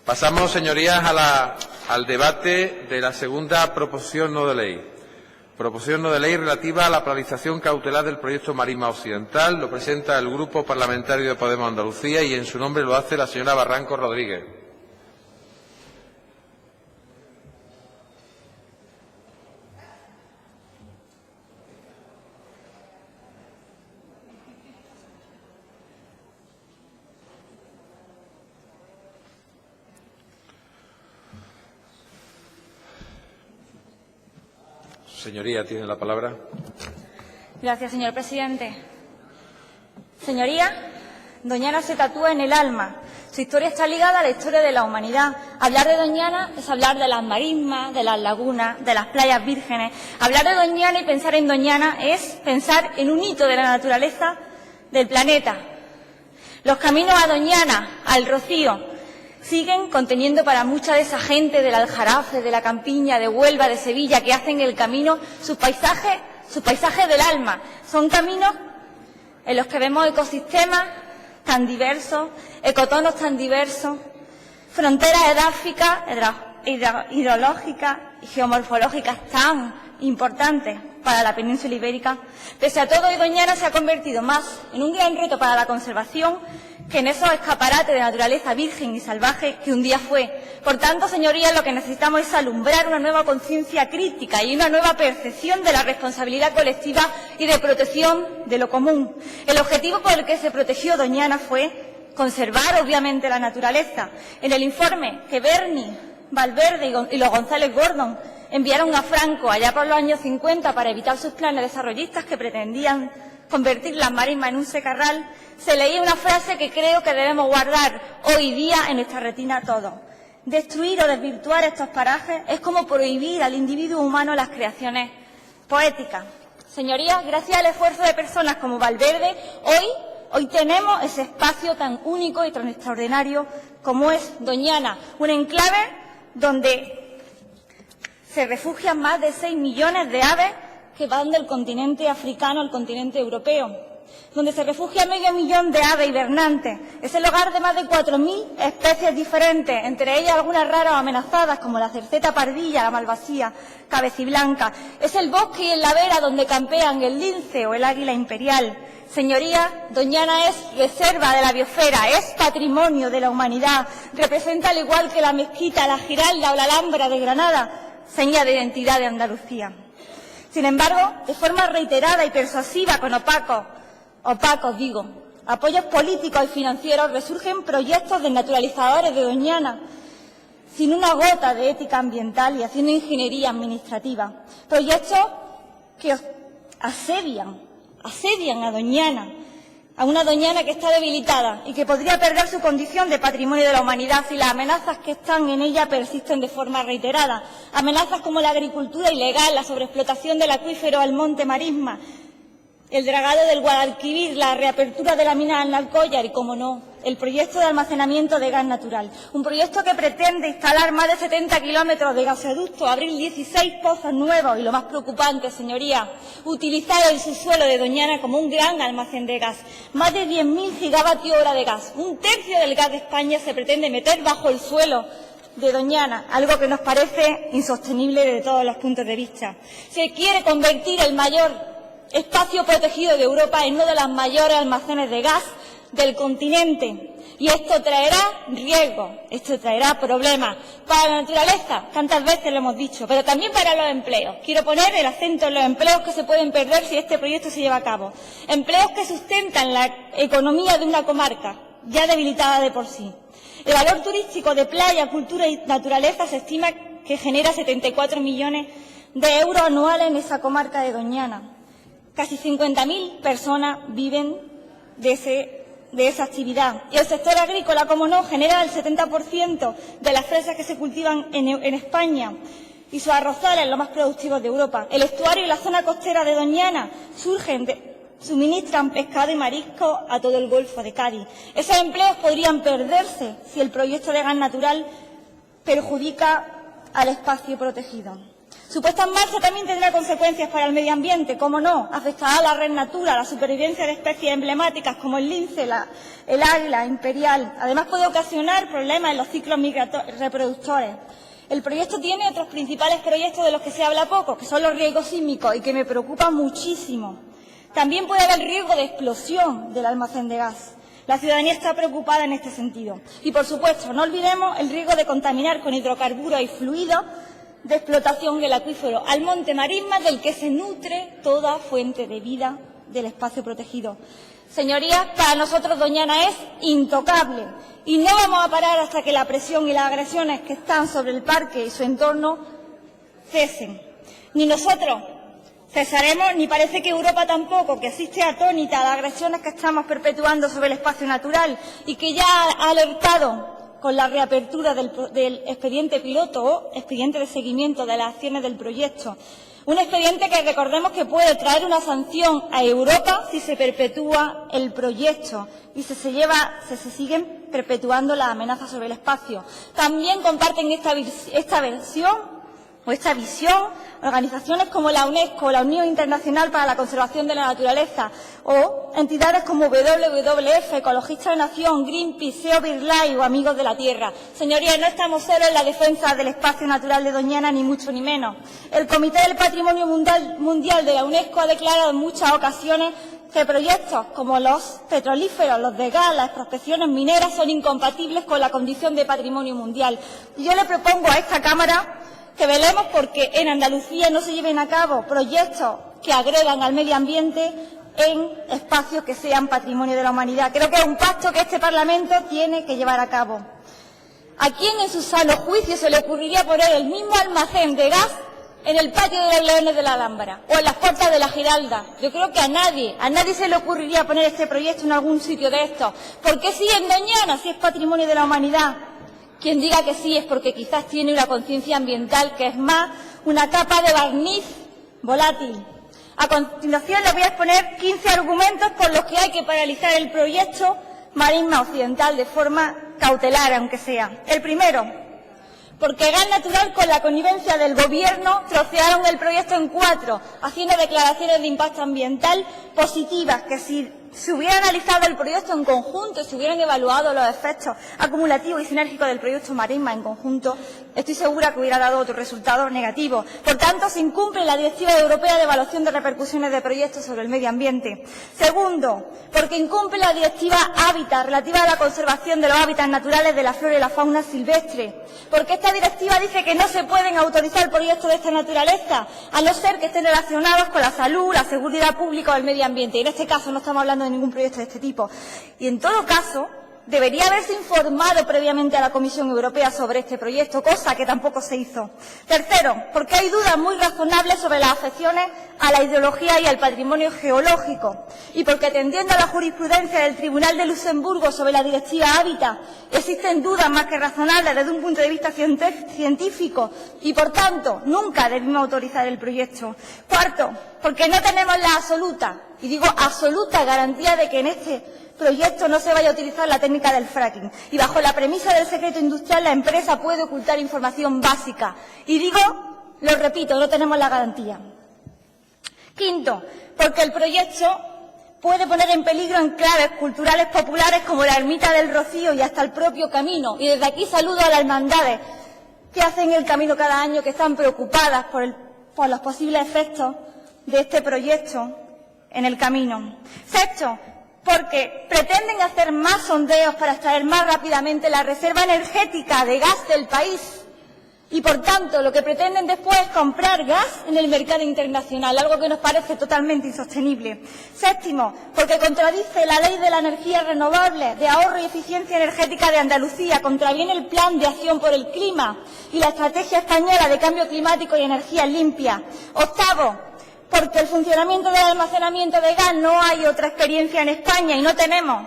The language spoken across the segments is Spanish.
Pasamos, señorías, al debate de la segunda proposición no de ley. Proposición no de ley relativa a la paralización cautelar del proyecto Marisma Occidental. Lo presenta el Grupo Parlamentario de Podemos Andalucía y en su nombre lo hace la señora Barranco Rodríguez. Señoría, tiene la palabra. Gracias, señor presidente. Señoría, Doñana se tatúa en el alma. Su historia está ligada a la historia de la humanidad. Hablar de Doñana es hablar de las marismas, de las lagunas, de las playas vírgenes. Hablar de Doñana y pensar en Doñana es pensar en un hito de la naturaleza del planeta. Los caminos a Doñana, al Rocío, siguen conteniendo para mucha de esa gente del Aljarafe, de la Campiña, de Huelva, de Sevilla, que hacen el camino, sus paisajes del alma. Son caminos en los que vemos ecosistemas tan diversos, ecotonos tan diversos, fronteras edáficas, hidrológicas y geomorfológicas tan importantes para la península ibérica. Pese a todo, hoy Doñana se ha convertido más en un gran reto para la conservación que en esos escaparates de naturaleza virgen y salvaje que un día fue. Por tanto, señorías, lo que necesitamos es alumbrar una nueva conciencia crítica y una nueva percepción de la responsabilidad colectiva y de protección de lo común. El objetivo por el que se protegió Doñana fue conservar, obviamente, la naturaleza. En el informe que Berni, Valverde y los González Gordon enviaron a Franco allá por los años 50 para evitar sus planes desarrollistas que pretendían convertir las marismas en un secarral, se leía una frase que creo que debemos guardar hoy día en nuestra retina todos. Destruir o desvirtuar estos parajes es como prohibir al individuo humano las creaciones poéticas. Señorías, gracias al esfuerzo de personas como Valverde, hoy tenemos ese espacio tan único y tan extraordinario como es Doñana, un enclave donde se refugian más de 6 millones de aves que van del continente africano al continente europeo, donde se refugia medio millón de aves hibernantes. Es el hogar de más de 4.000 especies diferentes, entre ellas algunas raras o amenazadas, como la cerceta pardilla, la malvasía, cabeciblanca. Es el bosque y el lavera donde campean el lince o el águila imperial. Señorías, Doñana es reserva de la biosfera, es patrimonio de la humanidad. Representa, al igual que la mezquita, la Giralda o la Alhambra de Granada, seña de identidad de Andalucía. Sin embargo, de forma reiterada y persuasiva, con opacos apoyos políticos y financieros, resurgen proyectos desnaturalizadores de Doñana, sin una gota de ética ambiental y haciendo ingeniería administrativa. Proyectos que asedian a Doñana, a una Doñana que está debilitada y que podría perder su condición de patrimonio de la humanidad si las amenazas que están en ella persisten de forma reiterada. Amenazas como la agricultura ilegal, la sobreexplotación del acuífero al monte Marisma, el dragado del Guadalquivir, la reapertura de la mina del Alcollar y, como no, el proyecto de almacenamiento de gas natural. Un proyecto que pretende instalar más de 70 kilómetros de gasoducto, abrir 16 pozos nuevos y, lo más preocupante, señorías, utilizar el subsuelo de Doñana como un gran almacén de gas. Más de 10.000 gigavatios hora de gas. Un tercio del gas de España se pretende meter bajo el suelo de Doñana, algo que nos parece insostenible desde todos los puntos de vista. Se quiere convertir el mayor espacio protegido de Europa en uno de los mayores almacenes de gas del continente. Y esto traerá riesgos, esto traerá problemas para la naturaleza, tantas veces lo hemos dicho, pero también para los empleos. Quiero poner el acento en los empleos que se pueden perder si este proyecto se lleva a cabo. Empleos que sustentan la economía de una comarca ya debilitada de por sí. El valor turístico de playa, cultura y naturaleza se estima que genera 74 millones de euros anuales en esa comarca de Doñana. Casi 50.000 personas viven de esa actividad. Y el sector agrícola, como no, genera el 70% de las fresas que se cultivan en España y sus arrozales, los más productivos de Europa. El estuario y la zona costera de Doñana suministran pescado y marisco a todo el Golfo de Cádiz. Esos empleos podrían perderse si el proyecto de gas natural perjudica al espacio protegido. Su puesta en marcha también tendrá consecuencias para el medio ambiente, cómo no, afectará a la red natura, a la supervivencia de especies emblemáticas como el lince, el águila imperial. Además puede ocasionar problemas en los ciclos reproductores. El proyecto tiene otros principales proyectos de los que se habla poco, que son los riesgos sísmicos y que me preocupan muchísimo. También puede haber riesgo de explosión del almacén de gas. La ciudadanía está preocupada en este sentido. Y, por supuesto, no olvidemos el riesgo de contaminar con hidrocarburos y fluidos de explotación del acuífero al monte Marisma, del que se nutre toda fuente de vida del espacio protegido. Señorías, para nosotros Doñana es intocable y no vamos a parar hasta que la presión y las agresiones que están sobre el parque y su entorno cesen. Ni nosotros cesaremos, ni parece que Europa tampoco, que asiste atónita a las agresiones que estamos perpetuando sobre el espacio natural y que ya ha alertado con la reapertura del expediente piloto o expediente de seguimiento de las acciones del proyecto. Un expediente que recordemos que puede traer una sanción a Europa si se perpetúa el proyecto y se siguen perpetuando las amenazas sobre el espacio. También comparten esta visión organizaciones como la UNESCO, la Unión Internacional para la Conservación de la Naturaleza o entidades como WWF, Ecologistas de Nación, Greenpeace, SEO BirdLife o Amigos de la Tierra. Señorías, no estamos solos en la defensa del espacio natural de Doñana, ni mucho ni menos. El Comité del Patrimonio Mundial de la UNESCO ha declarado en muchas ocasiones que proyectos como los petrolíferos, los de gas, las prospecciones mineras son incompatibles con la condición de patrimonio mundial. Y yo le propongo a esta Cámara que velemos porque en Andalucía no se lleven a cabo proyectos que agredan al medio ambiente en espacios que sean patrimonio de la humanidad. Creo que es un pacto que este Parlamento tiene que llevar a cabo. ¿A quién en su sano juicio se le ocurriría poner el mismo almacén de gas en el patio de los Leones de la Alhambra o en las puertas de la Giralda? Yo creo que a nadie se le ocurriría poner este proyecto en algún sitio de estos. ¿Por qué sí en Doñana, si es patrimonio de la humanidad? Quien diga que sí es porque quizás tiene una conciencia ambiental que es más una capa de barniz volátil. A continuación les voy a exponer 15 argumentos por los que hay que paralizar el proyecto Marisma Occidental de forma cautelar, aunque sea. El primero, porque Gas Natural, con la connivencia del Gobierno, trocearon el proyecto en 4, haciendo declaraciones de impacto ambiental positivas, que si se hubiera analizado el proyecto en conjunto, se hubieran evaluado los efectos acumulativos y sinérgicos del proyecto Marisma en conjunto, estoy segura que hubiera dado otro resultado negativo. Por tanto, se incumple la Directiva Europea de Evaluación de Repercusiones de Proyectos sobre el Medio Ambiente. Segundo, porque incumple la Directiva Hábitat, relativa a la conservación de los hábitats naturales de la flora y la fauna silvestre. Porque esta directiva dice que no se pueden autorizar proyectos de esta naturaleza, a no ser que estén relacionados con la salud, la seguridad pública o el medio ambiente. Y en este caso no estamos hablando de ningún proyecto de este tipo. Y en todo caso, debería haberse informado previamente a la Comisión Europea sobre este proyecto, cosa que tampoco se hizo. Tercero, porque hay dudas muy razonables sobre las afecciones a la hidrología y al patrimonio geológico. Y porque, atendiendo a la jurisprudencia del Tribunal de Luxemburgo sobre la Directiva Hábitat, existen dudas más que razonables desde un punto de vista científico y, por tanto, nunca debimos autorizar el proyecto. Cuarto, porque no tenemos la absoluta, y digo absoluta, garantía de que en este proyecto no se vaya a utilizar la técnica del fracking. Y bajo la premisa del secreto industrial, la empresa puede ocultar información básica. Y digo, lo repito, no tenemos la garantía. Quinto, porque el proyecto puede poner en peligro enclaves culturales populares como la Ermita del Rocío y hasta el propio camino. Y desde aquí saludo a las hermandades que hacen el camino cada año, que están preocupadas por los posibles efectos de este proyecto en el camino. Sexto, porque pretenden hacer más sondeos para extraer más rápidamente la reserva energética de gas del país y, por tanto, lo que pretenden después es comprar gas en el mercado internacional, algo que nos parece totalmente insostenible. Séptimo, porque contradice la Ley de la Energía Renovable, de ahorro y eficiencia energética de Andalucía, contraviene el Plan de Acción por el Clima y la Estrategia Española de Cambio Climático y Energía Limpia. Octavo, porque el funcionamiento del almacenamiento de gas no hay otra experiencia en España y no tenemos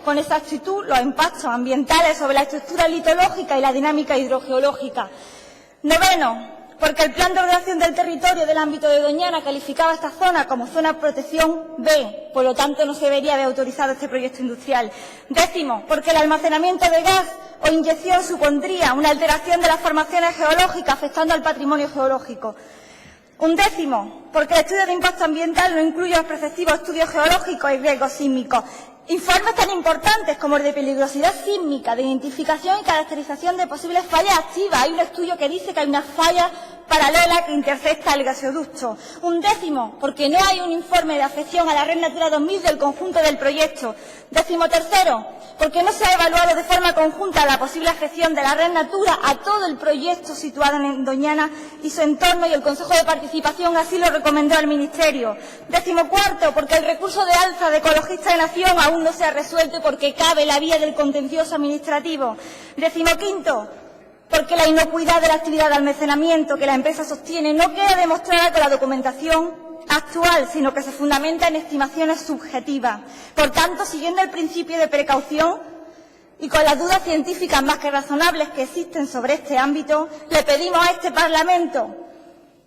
con exactitud los impactos ambientales sobre la estructura litológica y la dinámica hidrogeológica. Noveno, porque el Plan de Ordenación del Territorio del ámbito de Doñana calificaba esta zona como zona de protección B, por lo tanto no se debería haber autorizado este proyecto industrial. 10º, porque el almacenamiento de gas o inyección supondría una alteración de las formaciones geológicas afectando al patrimonio geológico. 11º, porque el estudio de impacto ambiental no incluye los preceptivos estudios geológicos y riesgos sísmicos. Informes tan importantes como el de peligrosidad sísmica, de identificación y caracterización de posibles fallas activas. Hay un estudio que dice que hay una falla paralela que intercepta el gasoducto. 11º, porque no hay un informe de afección a la Red Natura 2000 del conjunto del proyecto. 13º, porque no se ha evaluado de forma conjunta la posible afección de la Red Natura a todo el proyecto situado en Doñana y su entorno, y el Consejo de Participación así lo recomendó al Ministerio. 14º, porque el recurso de alza de Ecologistas de Nación aún no se ha resuelto porque cabe la vía del contencioso administrativo. 15º, porque la inocuidad de la actividad de almacenamiento que la empresa sostiene no queda demostrada con la documentación actual, sino que se fundamenta en estimaciones subjetivas. Por tanto, siguiendo el principio de precaución y con las dudas científicas más que razonables que existen sobre este ámbito, le pedimos a este Parlamento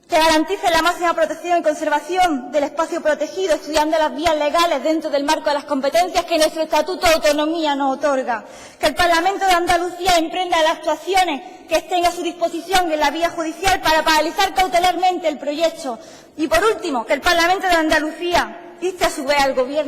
que garantice la máxima protección y conservación del espacio protegido, estudiando las vías legales dentro del marco de las competencias que nuestro Estatuto de Autonomía nos otorga. Que el Parlamento de Andalucía emprenda las actuaciones que estén a su disposición en la vía judicial para paralizar cautelarmente el proyecto. Y, por último, que el Parlamento de Andalucía inste a su vez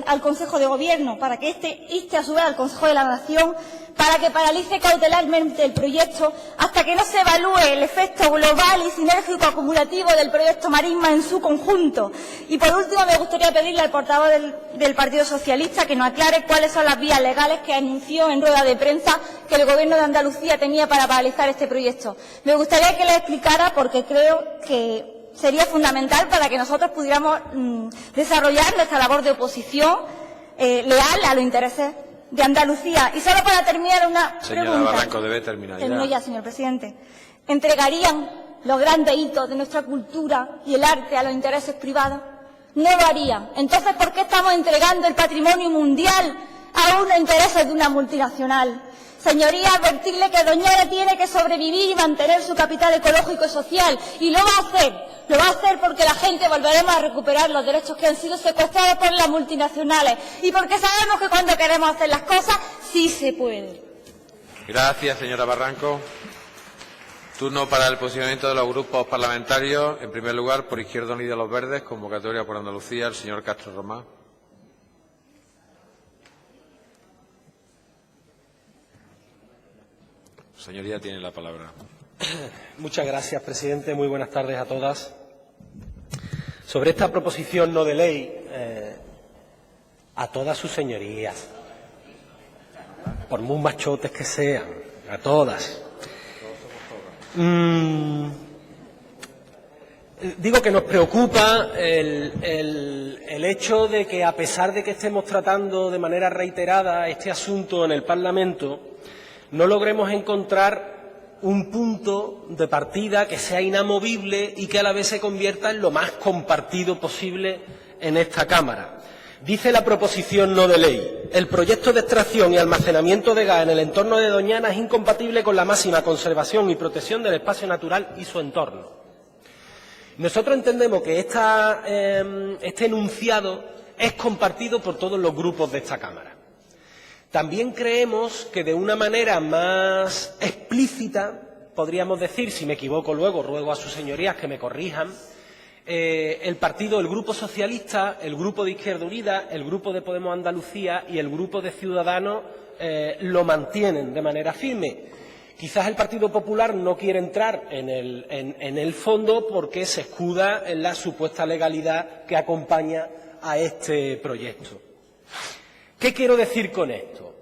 al Consejo de Gobierno, para que éste inste a su vez al Consejo de la Nación, para que paralice cautelarmente el proyecto hasta que no se evalúe el efecto global y sinérgico acumulativo del proyecto Marisma en su conjunto. Y, por último, me gustaría pedirle al portavoz del Partido Socialista que nos aclare cuáles son las vías legales que anunció en rueda de prensa que el Gobierno de Andalucía tenía para paralizar este proyecto. Me gustaría que le explicara, porque creo que sería fundamental para que nosotros pudiéramos desarrollar nuestra labor de oposición leal a los intereses de Andalucía. Y solo para terminar una pregunta. Señora Barranco, debe terminar ya. Termino ya, señor presidente. ¿Entregarían los grandes hitos de nuestra cultura y el arte a los intereses privados? No lo harían. Entonces, ¿por qué estamos entregando el patrimonio mundial a unos intereses de una multinacional? Señoría, advertirle que Doñana tiene que sobrevivir y mantener su capital ecológico y social. Y lo va a hacer. Lo va a hacer porque la gente volveremos a recuperar los derechos que han sido secuestrados por las multinacionales. Y porque sabemos que cuando queremos hacer las cosas, sí se puede. Gracias, señora Barranco. Turno para el posicionamiento de los grupos parlamentarios. En primer lugar, por Izquierda Unida Los Verdes, convocatoria por Andalucía, el señor Castro Román. Señoría, tiene la palabra. Muchas gracias, presidente. Muy buenas tardes a todas. Sobre esta proposición no de ley, a todas sus señorías, por muy machotes que sean, a todas. Digo que nos preocupa el hecho de que, a pesar de que estemos tratando de manera reiterada este asunto en el Parlamento, no logremos encontrar un punto de partida que sea inamovible y que a la vez se convierta en lo más compartido posible en esta Cámara. Dice la proposición no de ley: el proyecto de extracción y almacenamiento de gas en el entorno de Doñana es incompatible con la máxima conservación y protección del espacio natural y su entorno. Nosotros entendemos que este enunciado es compartido por todos los grupos de esta Cámara. También creemos que de una manera más explícita, podríamos decir, si me equivoco luego, ruego a sus señorías que me corrijan, el Grupo Socialista, el Grupo de Izquierda Unida, el Grupo de Podemos Andalucía y el Grupo de Ciudadanos lo mantienen de manera firme. Quizás el Partido Popular no quiere entrar en el fondo porque se escuda en la supuesta legalidad que acompaña a este proyecto. ¿Qué quiero decir con esto?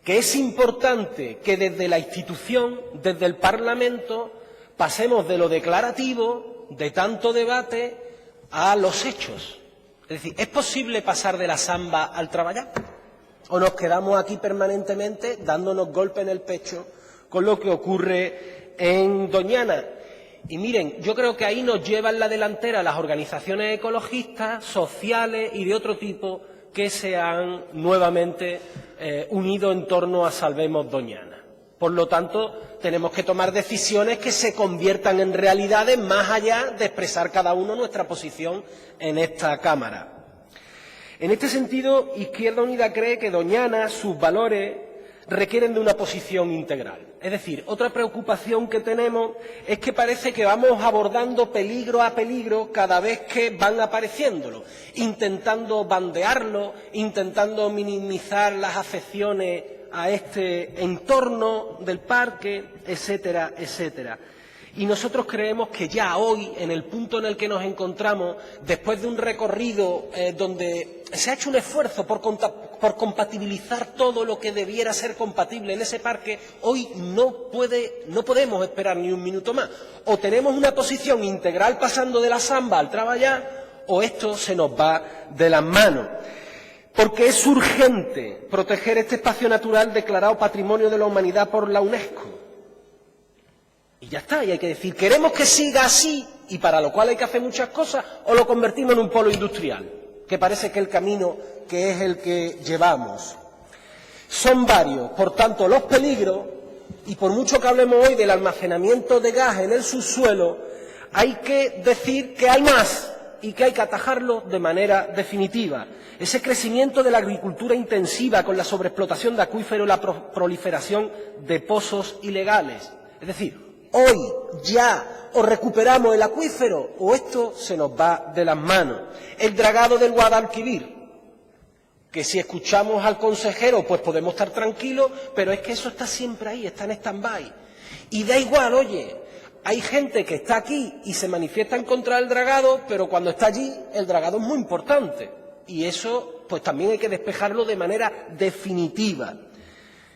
Que es importante que desde la institución, desde el Parlamento, pasemos de lo declarativo, de tanto debate, a los hechos. Es decir, ¿es posible pasar de la samba al traballar? ¿O nos quedamos aquí permanentemente dándonos golpes en el pecho con lo que ocurre en Doñana? Y miren, yo creo que ahí nos llevan la delantera las organizaciones ecologistas, sociales y de otro tipo, que se han nuevamente unido en torno a Salvemos Doñana. Por lo tanto, tenemos que tomar decisiones que se conviertan en realidades más allá de expresar cada uno nuestra posición en esta Cámara. En este sentido, Izquierda Unida cree que Doñana, sus valores, requieren de una posición integral. Es decir, otra preocupación que tenemos es que parece que vamos abordando peligro a peligro cada vez que van apareciéndolo, intentando bandearlo, intentando minimizar las afecciones a este entorno del parque, etcétera, etcétera. Y nosotros creemos que ya hoy, en el punto en el que nos encontramos, después de un recorrido donde se ha hecho un esfuerzo por compatibilizar todo lo que debiera ser compatible en ese parque, hoy no podemos esperar ni un minuto más. O tenemos una posición integral pasando de la samba al traballar, o esto se nos va de las manos. Porque es urgente proteger este espacio natural declarado Patrimonio de la Humanidad por la UNESCO. Y ya está, y hay que decir, queremos que siga así, y para lo cual hay que hacer muchas cosas, o lo convertimos en un polo industrial, que parece que el camino que es el que llevamos. Son varios, por tanto, los peligros, y por mucho que hablemos hoy del almacenamiento de gas en el subsuelo, hay que decir que hay más, y que hay que atajarlo de manera definitiva. Ese crecimiento de la agricultura intensiva con la sobreexplotación de acuíferos y la proliferación de pozos ilegales. Es decir, hoy ya o recuperamos el acuífero o esto se nos va de las manos. El dragado del Guadalquivir, que si escuchamos al consejero pues podemos estar tranquilos, pero es que eso está siempre ahí, está en stand-by. Y da igual, oye, hay gente que está aquí y se manifiesta en contra del dragado, pero cuando está allí el dragado es muy importante. Y eso pues también hay que despejarlo de manera definitiva.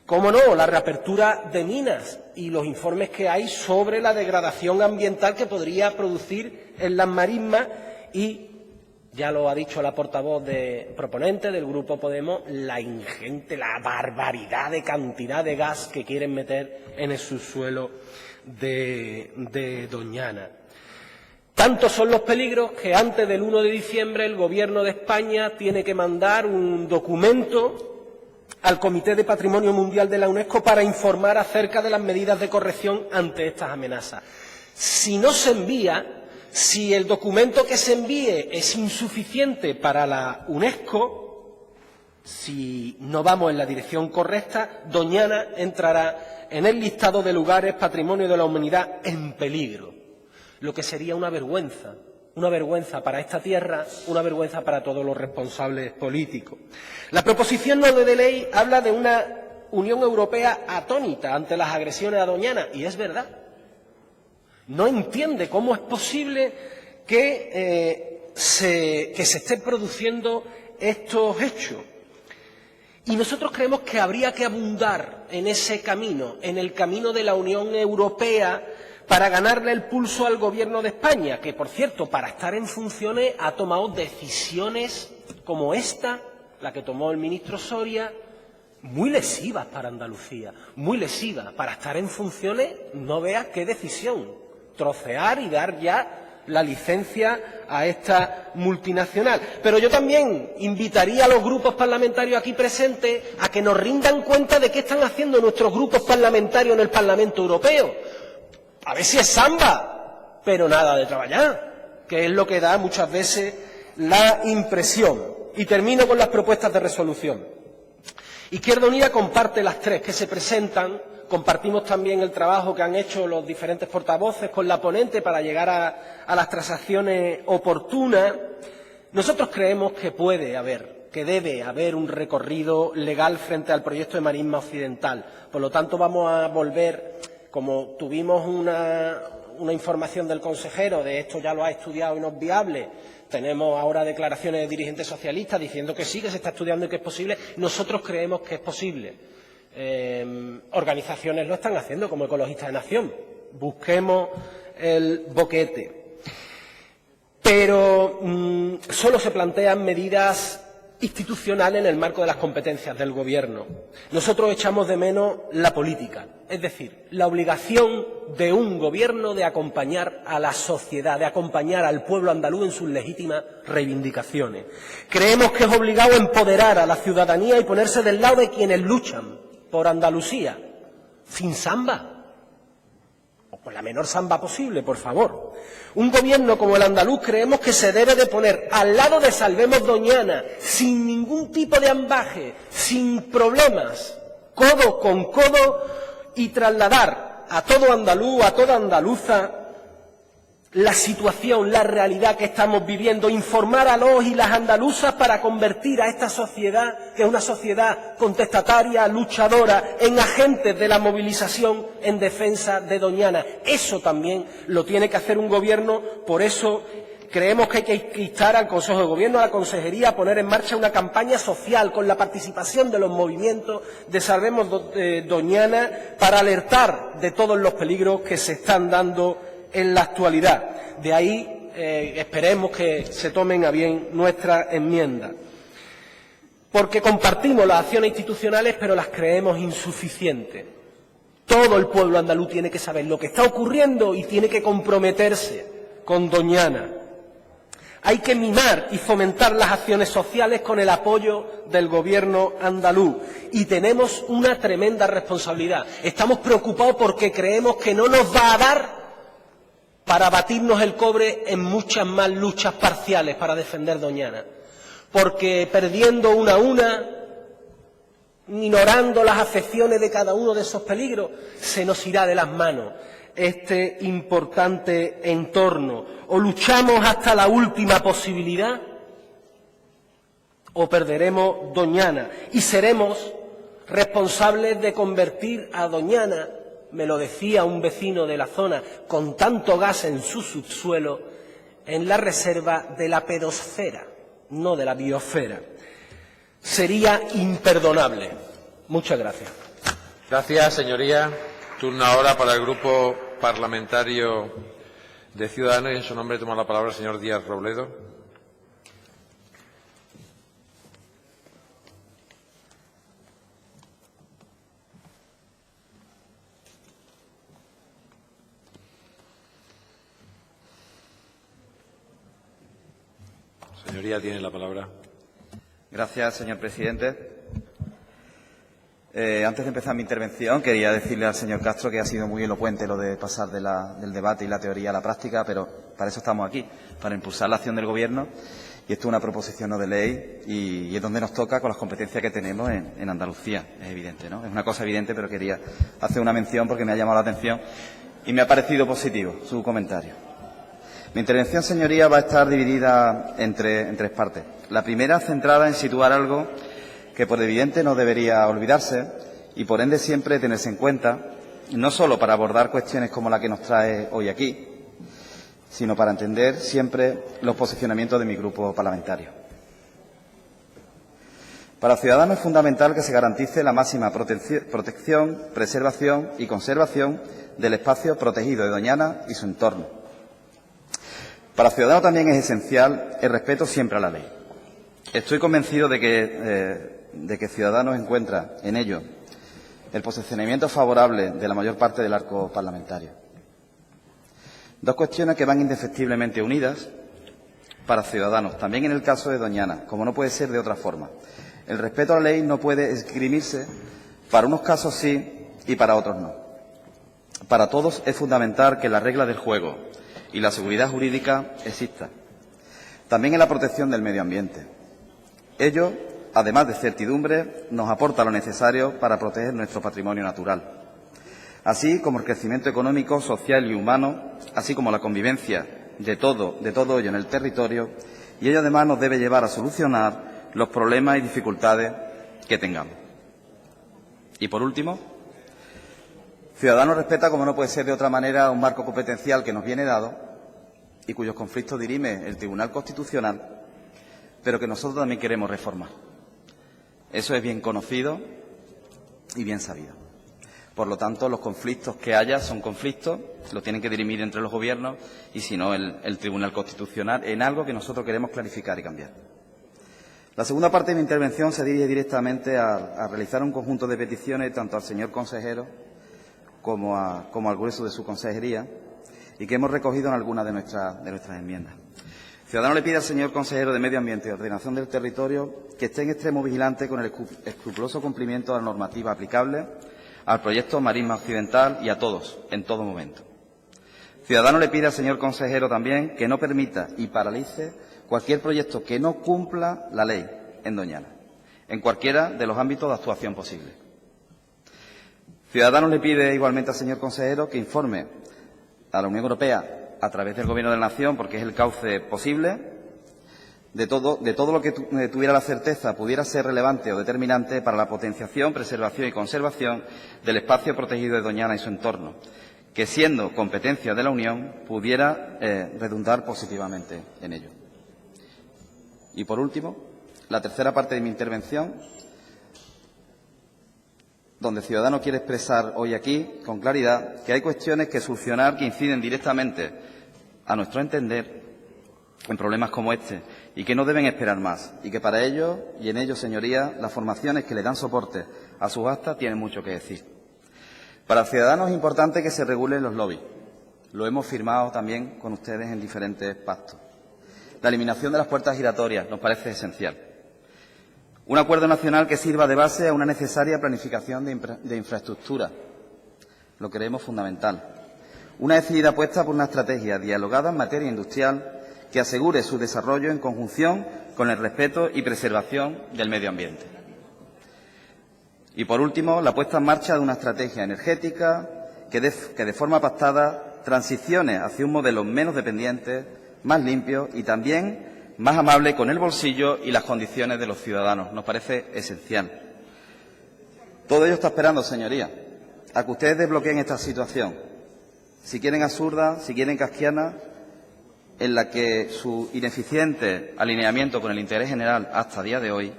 Cómo no, la reapertura de minas y los informes que hay sobre la degradación ambiental que podría producir en las marismas y, ya lo ha dicho la portavoz proponente del Grupo Podemos, la ingente, la barbaridad de cantidad de gas que quieren meter en el subsuelo de Doñana. Tantos son los peligros que antes del 1 de diciembre el Gobierno de España tiene que mandar un documento al Comité de Patrimonio Mundial de la UNESCO para informar acerca de las medidas de corrección ante estas amenazas. Si no se envía, si el documento que se envíe es insuficiente para la UNESCO, si no vamos en la dirección correcta, Doñana entrará en el listado de lugares Patrimonio de la Humanidad en peligro, lo que sería una vergüenza para esta tierra, una vergüenza para todos los responsables políticos. La proposición no de ley habla de una Unión Europea atónita ante las agresiones a Doñana, y es verdad. No entiende cómo es posible que se estén produciendo estos hechos. Y nosotros creemos que habría que abundar en ese camino, en el camino de la Unión Europea, para ganarle el pulso al Gobierno de España, que, por cierto, para estar en funciones ha tomado decisiones como esta, la que tomó el ministro Soria, muy lesivas para Andalucía, muy lesivas. Para estar en funciones, no veas qué decisión, trocear y dar ya la licencia a esta multinacional. Pero yo también invitaría a los grupos parlamentarios aquí presentes a que nos rindan cuenta de qué están haciendo nuestros grupos parlamentarios en el Parlamento Europeo. A ver si es samba, pero nada de trabajar, que es lo que da muchas veces la impresión. Y termino con las propuestas de resolución. Izquierda Unida comparte las tres que se presentan, compartimos también el trabajo que han hecho los diferentes portavoces con la ponente para llegar a las transacciones oportunas. Nosotros creemos que debe haber un recorrido legal frente al proyecto de Marisma Occidental. Por lo tanto, vamos a volver. Como tuvimos una información del consejero de esto ya lo ha estudiado y no es viable, tenemos ahora declaraciones de dirigentes socialistas diciendo que sí, que se está estudiando y que es posible. Nosotros creemos que es posible. Organizaciones lo están haciendo, como Ecologistas de Nación. Busquemos el boquete. Pero solo se plantean medidas institucionales en el marco de las competencias del Gobierno. Nosotros echamos de menos la política, es decir, la obligación de un Gobierno de acompañar a la sociedad, de acompañar al pueblo andaluz en sus legítimas reivindicaciones. Creemos que es obligado empoderar a la ciudadanía y ponerse del lado de quienes luchan por Andalucía, sin samba, o con la menor samba posible, por favor. Un gobierno como el andaluz creemos que se debe de poner al lado de Salvemos Doñana, sin ningún tipo de ambaje, sin problemas, codo con codo, y trasladar a todo andaluz, a toda andaluza, la situación, la realidad que estamos viviendo, informar a los y las andaluzas para convertir a esta sociedad, que es una sociedad contestataria, luchadora, en agentes de la movilización en defensa de Doñana. Eso también lo tiene que hacer un gobierno, por eso creemos que hay que instar al Consejo de Gobierno, a la Consejería, a poner en marcha una campaña social con la participación de los movimientos de Salvemos Doñana para alertar de todos los peligros que se están dando en la actualidad. De ahí esperemos que se tomen a bien nuestra enmienda, porque compartimos las acciones institucionales, pero las creemos insuficientes. Todo el pueblo andaluz tiene que saber lo que está ocurriendo y tiene que comprometerse con Doñana. Hay que mimar y fomentar las acciones sociales con el apoyo del Gobierno andaluz. Y tenemos una tremenda responsabilidad. Estamos preocupados porque creemos que no nos va a dar para batirnos el cobre en muchas más luchas parciales para defender Doñana. Porque perdiendo una a una, ignorando las afecciones de cada uno de esos peligros, se nos irá de las manos este importante entorno. O luchamos hasta la última posibilidad, o perderemos Doñana y seremos responsables de convertir a Doñana, me lo decía un vecino de la zona, con tanto gas en su subsuelo, en la reserva de la pedosfera, no de la biosfera. Sería imperdonable. Muchas gracias. Gracias, señoría. Turno ahora para el Grupo Parlamentario de Ciudadanos y en su nombre toma la palabra el señor Díaz Robledo. Señoría, tiene la palabra. Gracias, señor presidente. Antes de empezar mi intervención, quería decirle al señor Castro que ha sido muy elocuente lo de pasar del debate y la teoría a la práctica, pero para eso estamos aquí, para impulsar la acción del Gobierno. Y esto es una proposición no de ley y es donde nos toca con las competencias que tenemos en Andalucía. Es evidente, ¿no? Es una cosa evidente, pero quería hacer una mención porque me ha llamado la atención y me ha parecido positivo su comentario. Mi intervención, señoría, va a estar dividida en tres partes. La primera, centrada en situar algo que por evidente no debería olvidarse y por ende siempre tenerse en cuenta, no solo para abordar cuestiones como la que nos trae hoy aquí, sino para entender siempre los posicionamientos de mi grupo parlamentario. Para Ciudadanos es fundamental que se garantice la máxima protección, preservación y conservación del espacio protegido de Doñana y su entorno. Para Ciudadanos también es esencial el respeto siempre a la ley. Estoy convencido de que Ciudadanos encuentra en ello el posicionamiento favorable de la mayor parte del arco parlamentario. Dos cuestiones que van indefectiblemente unidas para Ciudadanos, también en el caso de Doñana, como no puede ser de otra forma. El respeto a la ley no puede esgrimirse, para unos casos sí y para otros no. Para todos es fundamental que las reglas del juego y la seguridad jurídica exista. También en la protección del medio ambiente. Ello, además de certidumbre, nos aporta lo necesario para proteger nuestro patrimonio natural, así como el crecimiento económico, social y humano, así como la convivencia de todo ello en el territorio, y ello además nos debe llevar a solucionar los problemas y dificultades que tengamos. Y por último, Ciudadanos respeta, como no puede ser de otra manera, un marco competencial que nos viene dado y cuyos conflictos dirime el Tribunal Constitucional, pero que nosotros también queremos reformar. Eso es bien conocido y bien sabido. Por lo tanto, los conflictos que haya son conflictos, los tienen que dirimir entre los gobiernos y, si no, el Tribunal Constitucional, en algo que nosotros queremos clarificar y cambiar. La segunda parte de mi intervención se dirige directamente a realizar un conjunto de peticiones tanto al señor consejero como al grueso de su consejería y que hemos recogido en algunas de nuestras enmiendas. Ciudadanos le pide al señor consejero de Medio Ambiente y Ordenación del Territorio que esté en extremo vigilante con el escrupuloso cumplimiento de la normativa aplicable, al proyecto Marisma Occidental y a todos, en todo momento. Ciudadanos le pide al señor consejero también que no permita y paralice cualquier proyecto que no cumpla la ley en Doñana, en cualquiera de los ámbitos de actuación posible. Ciudadanos le pide igualmente al señor consejero que informe a la Unión Europea a través del Gobierno de la Nación, porque es el cauce posible, de todo lo que tuviera la certeza pudiera ser relevante o determinante para la potenciación, preservación y conservación del espacio protegido de Doñana y su entorno, que siendo competencia de la Unión pudiera redundar positivamente en ello. Y por último, la tercera parte de mi intervención, donde Ciudadanos quiere expresar hoy aquí con claridad que hay cuestiones que solucionar que inciden directamente, a nuestro entender, en problemas como este y que no deben esperar más y que para ello y en ello, señorías, las formaciones que le dan soporte a sus actas tienen mucho que decir. Para Ciudadanos es importante que se regulen los lobbies. Lo hemos firmado también con ustedes en diferentes pactos. La eliminación de las puertas giratorias nos parece esencial. Un acuerdo nacional que sirva de base a una necesaria planificación de infraestructura. Lo creemos fundamental. Una decidida apuesta por una estrategia dialogada en materia industrial que asegure su desarrollo en conjunción con el respeto y preservación del medio ambiente. Y, por último, la puesta en marcha de una estrategia energética que de forma pactada transicione hacia un modelo menos dependiente, más limpio y también más amable con el bolsillo y las condiciones de los ciudadanos. Nos parece esencial. Todo ello está esperando, señorías, a que ustedes desbloqueen esta situación. Si quieren absurda, si quieren kafkiana, en la que su ineficiente alineamiento con el interés general hasta el día de hoy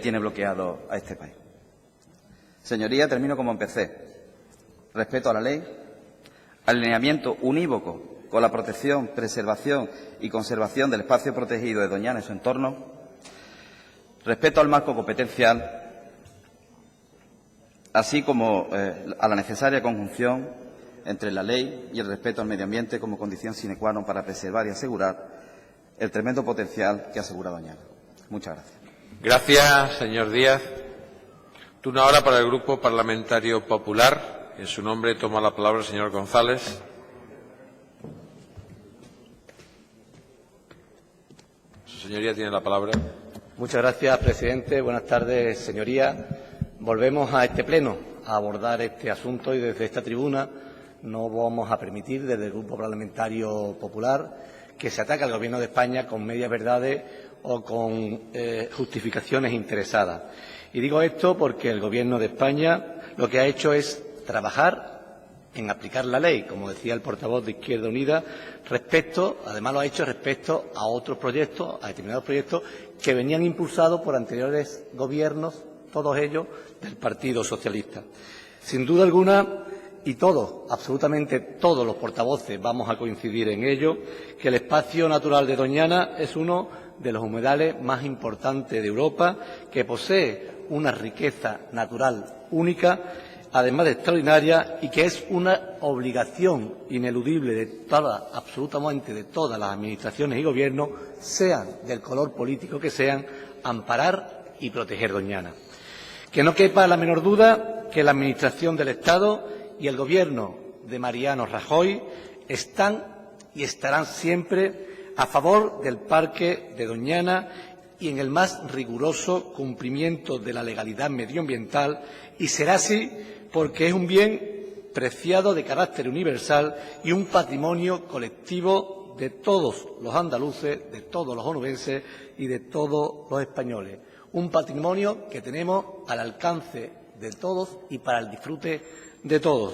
tiene bloqueado a este país. Señoría, termino como empecé. Respeto a la ley, alineamiento unívoco con la protección, preservación y conservación del espacio protegido de Doñana y su entorno, respeto al marco competencial, así como a la necesaria conjunción entre la ley y el respeto al medio ambiente como condición sine qua non para preservar y asegurar el tremendo potencial que asegura Doñana. Muchas gracias. Gracias, señor Díaz. Turno ahora para el Grupo Parlamentario Popular. En su nombre toma la palabra el señor González. Su señoría tiene la palabra. Muchas gracias, presidente. Buenas tardes, señorías. Volvemos a este pleno a abordar este asunto y desde esta tribuna no vamos a permitir, desde el Grupo Parlamentario Popular, que se ataque al Gobierno de España con medias verdades o con justificaciones interesadas. Y digo esto porque el Gobierno de España lo que ha hecho es trabajar en aplicar la ley, como decía el portavoz de Izquierda Unida, además lo ha hecho respecto a otros proyectos, a determinados proyectos que venían impulsados por anteriores gobiernos, todos ellos del Partido Socialista. Sin duda alguna, y todos, absolutamente todos los portavoces vamos a coincidir en ello, que el espacio natural de Doñana es uno de los humedales más importantes de Europa, que posee una riqueza natural única, además de extraordinaria, y que es una obligación ineludible de absolutamente de todas las administraciones y gobiernos, sean del color político que sean, amparar y proteger Doñana. Que no quepa la menor duda que la Administración del Estado y el Gobierno de Mariano Rajoy están y estarán siempre a favor del Parque de Doñana y en el más riguroso cumplimiento de la legalidad medioambiental, y será así porque es un bien preciado de carácter universal y un patrimonio colectivo de todos los andaluces, de todos los onubenses y de todos los españoles. Un patrimonio que tenemos al alcance de todos y para el disfrute de todos.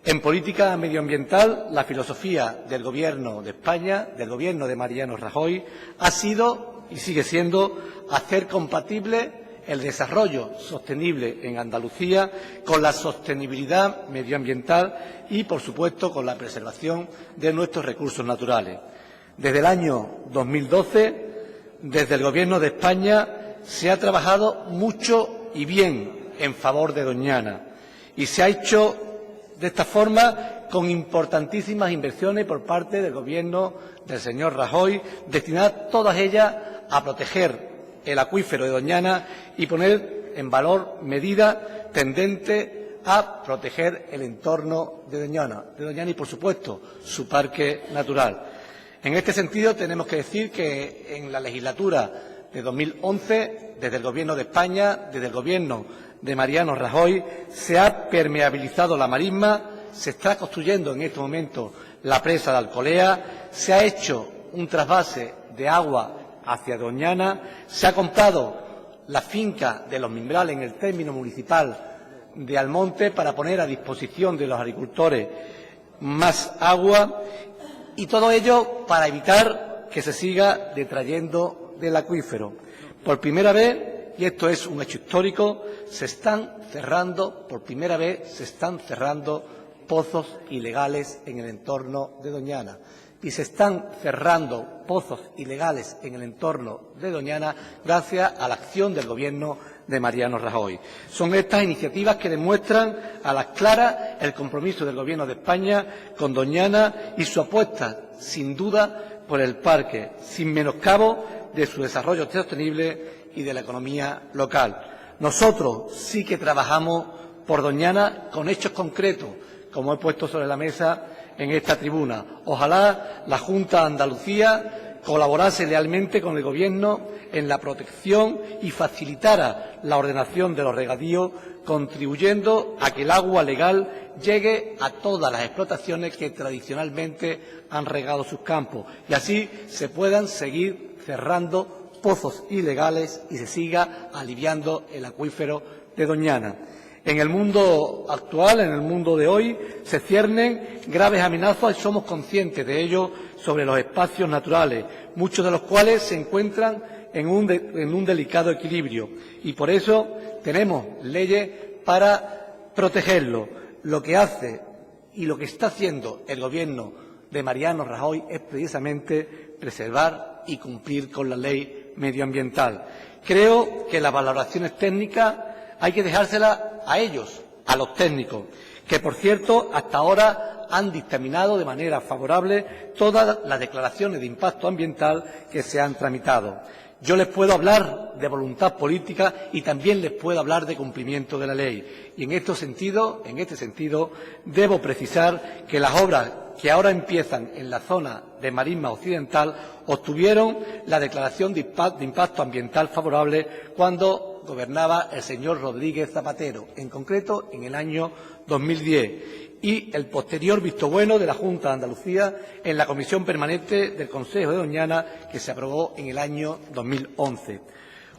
En política medioambiental, la filosofía del Gobierno de España, del Gobierno de Mariano Rajoy, ha sido y sigue siendo hacer compatible el desarrollo sostenible en Andalucía con la sostenibilidad medioambiental y, por supuesto, con la preservación de nuestros recursos naturales. Desde el año 2012, desde el Gobierno de España, se ha trabajado mucho y bien en favor de Doñana y se ha hecho de esta forma con importantísimas inversiones por parte del Gobierno del señor Rajoy, destinadas todas ellas a proteger el acuífero de Doñana y poner en valor medidas tendente a proteger el entorno de Doñana y, por supuesto, su parque natural. En este sentido, tenemos que decir que en la legislatura de 2011, desde el Gobierno de España, desde el Gobierno de Mariano Rajoy, se ha permeabilizado la marisma, se está construyendo en este momento la presa de Alcolea, se ha hecho un trasvase de agua hacia Doñana, se ha comprado la finca de Los Mimbrales en el término municipal de Almonte para poner a disposición de los agricultores más agua, y todo ello para evitar que se siga detrayendo del acuífero. Por primera vez, y esto es un hecho histórico, por primera vez se están cerrando pozos ilegales en el entorno de Doñana. Y se están cerrando pozos ilegales en el entorno de Doñana gracias a la acción del Gobierno de Mariano Rajoy. Son estas iniciativas que demuestran a las claras el compromiso del Gobierno de España con Doñana y su apuesta, sin duda, por el parque, sin menoscabo de su desarrollo sostenible y de la economía local. Nosotros sí que trabajamos por Doñana con hechos concretos, como he puesto sobre la mesa en esta tribuna. Ojalá la Junta de Andalucía colaborase lealmente con el Gobierno en la protección y facilitara la ordenación de los regadíos, contribuyendo a que el agua legal llegue a todas las explotaciones que tradicionalmente han regado sus campos, y así se puedan seguir cerrando pozos ilegales y se siga aliviando el acuífero de Doñana. En el mundo actual, en el mundo de hoy, se ciernen graves amenazas y somos conscientes de ello sobre los espacios naturales, muchos de los cuales se encuentran en un delicado equilibrio, y por eso tenemos leyes para protegerlos. Lo que hace y lo que está haciendo el Gobierno de Mariano Rajoy es precisamente preservar y cumplir con la ley medioambiental. Creo que las valoraciones técnicas hay que dejárselas a ellos, a los técnicos, que, por cierto, hasta ahora han dictaminado de manera favorable todas las declaraciones de impacto ambiental que se han tramitado. Yo les puedo hablar de voluntad política y también les puedo hablar de cumplimiento de la ley. Y en este sentido, debo precisar que las obras que ahora empiezan en la zona de Marisma Occidental obtuvieron la declaración de impacto ambiental favorable cuando gobernaba el señor Rodríguez Zapatero, en concreto en el año 2010, y el posterior visto bueno de la Junta de Andalucía en la Comisión Permanente del Consejo de Doñana, que se aprobó en el año 2011.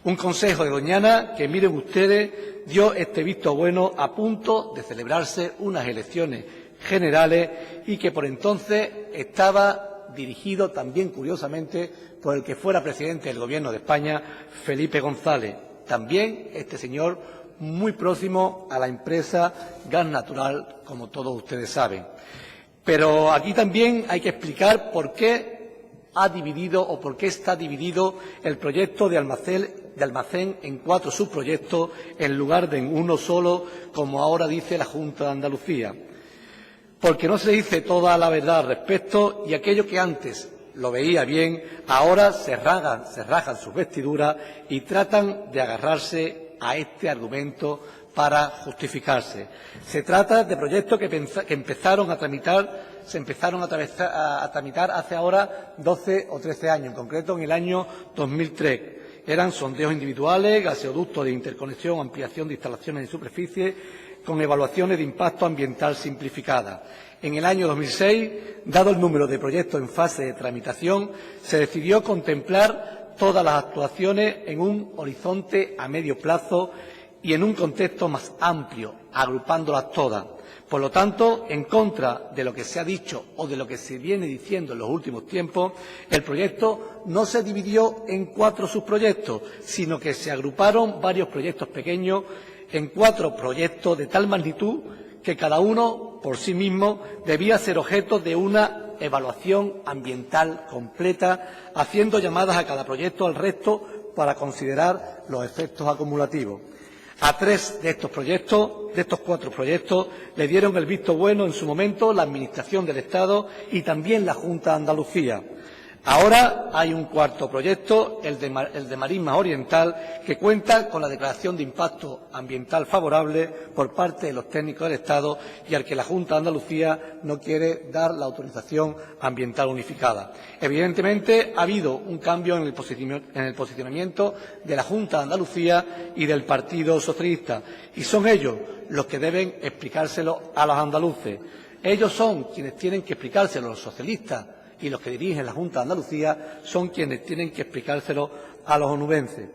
Un Consejo de Doñana que, miren ustedes, dio este visto bueno a punto de celebrarse unas elecciones generales y que por entonces estaba dirigido también, curiosamente, por el que fuera presidente del Gobierno de España, Felipe González. También este señor muy próximo a la empresa Gas Natural, como todos ustedes saben. Pero aquí también hay que explicar por qué ha dividido o por qué está dividido el proyecto de almacén en 4 subproyectos en lugar de en uno solo, como ahora dice la Junta de Andalucía. Porque no se dice toda la verdad al respecto y aquello que antes lo veía bien, ahora se rajan sus vestiduras y tratan de agarrarse a este argumento para justificarse. Se trata de proyectos que se empezaron a tramitar hace ahora 12 o 13 años, en concreto en el año 2003. Eran sondeos individuales, gaseoductos de interconexión, ampliación de instalaciones en superficie, con evaluaciones de impacto ambiental simplificadas. En el año 2006, dado el número de proyectos en fase de tramitación, se decidió contemplar todas las actuaciones en un horizonte a medio plazo y en un contexto más amplio, agrupándolas todas. Por lo tanto, en contra de lo que se ha dicho o de lo que se viene diciendo en los últimos tiempos, el proyecto no se dividió en 4 subproyectos, sino que se agruparon varios proyectos pequeños en 4 proyectos de tal magnitud que cada uno, por sí mismo, debía ser objeto de una evaluación ambiental completa, haciendo llamadas a cada proyecto al resto para considerar los efectos acumulativos. A 3 de estos 4 proyectos, le dieron el visto bueno en su momento la Administración del Estado y también la Junta de Andalucía. Ahora hay un cuarto proyecto, el de Marismas Oriental, que cuenta con la declaración de impacto ambiental favorable por parte de los técnicos del Estado y al que la Junta de Andalucía no quiere dar la autorización ambiental unificada. Evidentemente, ha habido un cambio en el posicionamiento de la Junta de Andalucía y del Partido Socialista, y son ellos los que deben explicárselo a los andaluces. Ellos son quienes tienen que explicárselo a los socialistas, y los que dirigen la Junta de Andalucía son quienes tienen que explicárselo a los onubenses.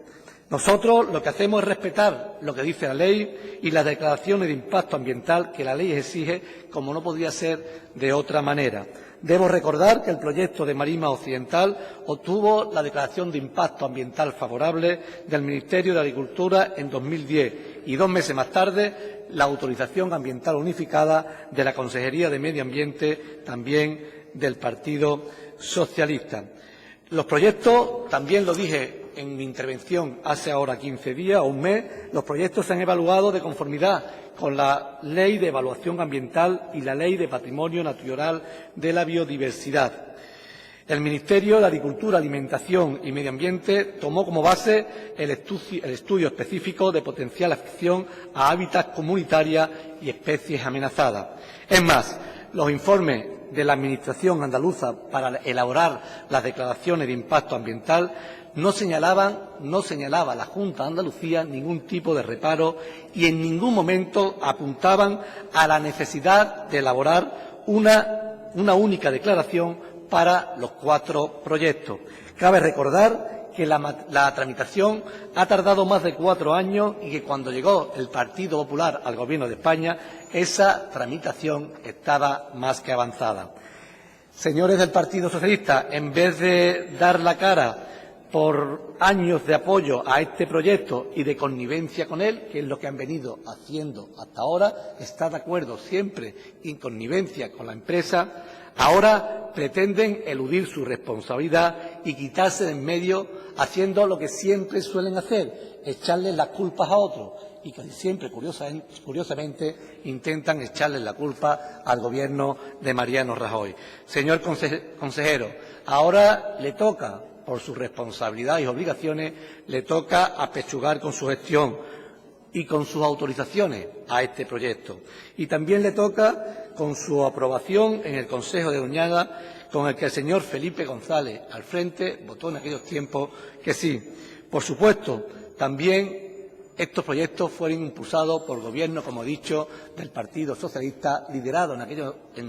Nosotros lo que hacemos es respetar lo que dice la ley y las declaraciones de impacto ambiental que la ley exige, como no podría ser de otra manera. Debo recordar que el proyecto de Marismas Occidental obtuvo la declaración de impacto ambiental favorable del Ministerio de Agricultura en 2010 y 2 meses más tarde la autorización ambiental unificada de la Consejería de Medio Ambiente, también del Partido Socialista. Los proyectos, también lo dije en mi intervención hace ahora 15 días o un mes, los proyectos se han evaluado de conformidad con la Ley de Evaluación Ambiental y la Ley de Patrimonio Natural de la Biodiversidad. El Ministerio de Agricultura, Alimentación y Medio Ambiente tomó como base el estudio específico de potencial afección a hábitats comunitarios y especies amenazadas. Es más, los informes de la Administración andaluza para elaborar las declaraciones de impacto ambiental no señalaba la Junta de Andalucía ningún tipo de reparo y en ningún momento apuntaban a la necesidad de elaborar una única declaración para los 4 proyectos. Cabe recordar que la tramitación ha tardado más de 4 años y que cuando llegó el Partido Popular al Gobierno de España, esa tramitación estaba más que avanzada. Señores del Partido Socialista, en vez de dar la cara por años de apoyo a este proyecto y de connivencia con él, que es lo que han venido haciendo hasta ahora, está de acuerdo siempre en connivencia con la empresa, ahora pretenden eludir su responsabilidad y quitarse de en medio haciendo lo que siempre suelen hacer, echarles las culpas a otros y que siempre, curiosamente, intentan echarles la culpa al Gobierno de Mariano Rajoy. Señor consejero, ahora le toca, por su responsabilidad y obligaciones, le toca apechugar con su gestión y con sus autorizaciones a este proyecto. Y también le toca con su aprobación en el Consejo de Doñana, con el que el señor Felipe González al frente votó en aquellos tiempos que sí. Por supuesto, también estos proyectos fueron impulsados por el Gobierno, como he dicho, del Partido Socialista, liderado en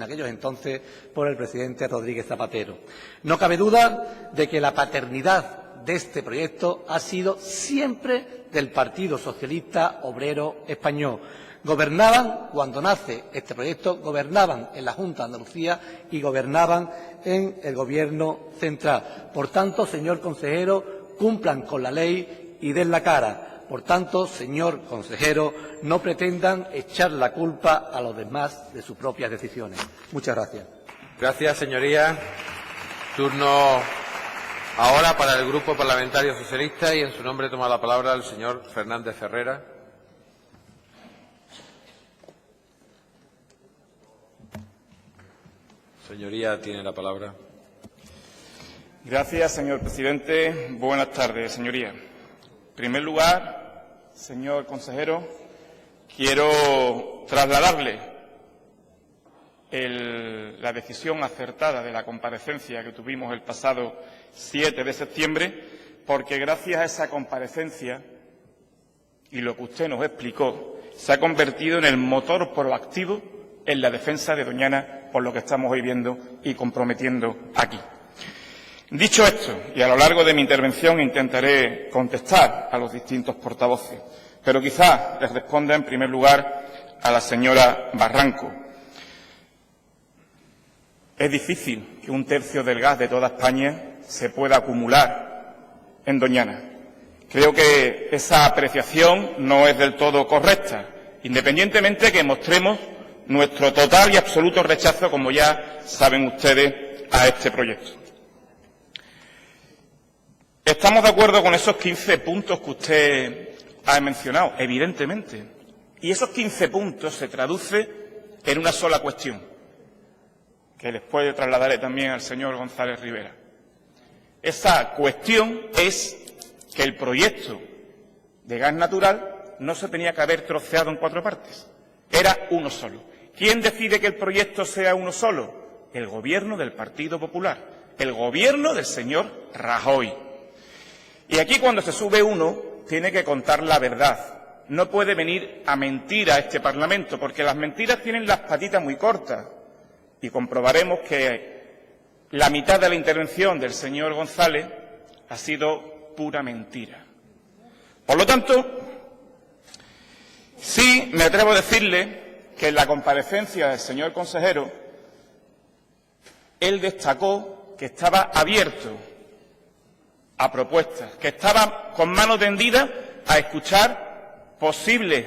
aquellos entonces por el presidente Rodríguez Zapatero. No cabe duda de que la paternidad de este proyecto ha sido siempre del Partido Socialista Obrero Español. Gobernaban, cuando nace este proyecto, gobernaban en la Junta de Andalucía y gobernaban en el Gobierno central. Por tanto, señor consejero, cumplan con la ley y den la cara. Por tanto, señor consejero, no pretendan echar la culpa a los demás de sus propias decisiones. Muchas gracias. Gracias, señoría. Turno ahora para el Grupo Parlamentario Socialista y en su nombre toma la palabra el señor Fernández Ferrera. Señoría, tiene la palabra. Gracias, señor presidente. Buenas tardes, señoría. En primer lugar, señor consejero, quiero trasladarle la decisión acertada de la comparecencia que tuvimos el pasado 7 de septiembre, porque gracias a esa comparecencia y lo que usted nos explicó, se ha convertido en el motor proactivo en la defensa de Doñana, por lo que estamos hoy viendo y comprometiendo aquí. Dicho esto, y a lo largo de mi intervención intentaré contestar a los distintos portavoces, pero quizás les responda en primer lugar a la señora Barranco. Es difícil que 1/3 del gas de toda España se pueda acumular en Doñana. Creo que esa apreciación no es del todo correcta, independientemente de que mostremos nuestro total y absoluto rechazo, como ya saben ustedes, a este proyecto. Estamos de acuerdo con esos 15 puntos que usted ha mencionado, evidentemente. Y esos 15 puntos se traducen en una sola cuestión, que después trasladaré también al señor González Rivera. Esa cuestión es que el proyecto de gas natural no se tenía que haber troceado en 4 partes. Era uno solo. ¿Quién decide que el proyecto sea uno solo? El Gobierno del Partido Popular, el Gobierno del señor Rajoy. Y aquí, cuando se sube uno, tiene que contar la verdad. No puede venir a mentir a este Parlamento, porque las mentiras tienen las patitas muy cortas. Y comprobaremos que la mitad de la intervención del señor González ha sido pura mentira. Por lo tanto, sí me atrevo a decirle que en la comparecencia del señor consejero, él destacó que estaba abierto a propuestas, que estaba con mano tendida a escuchar posibles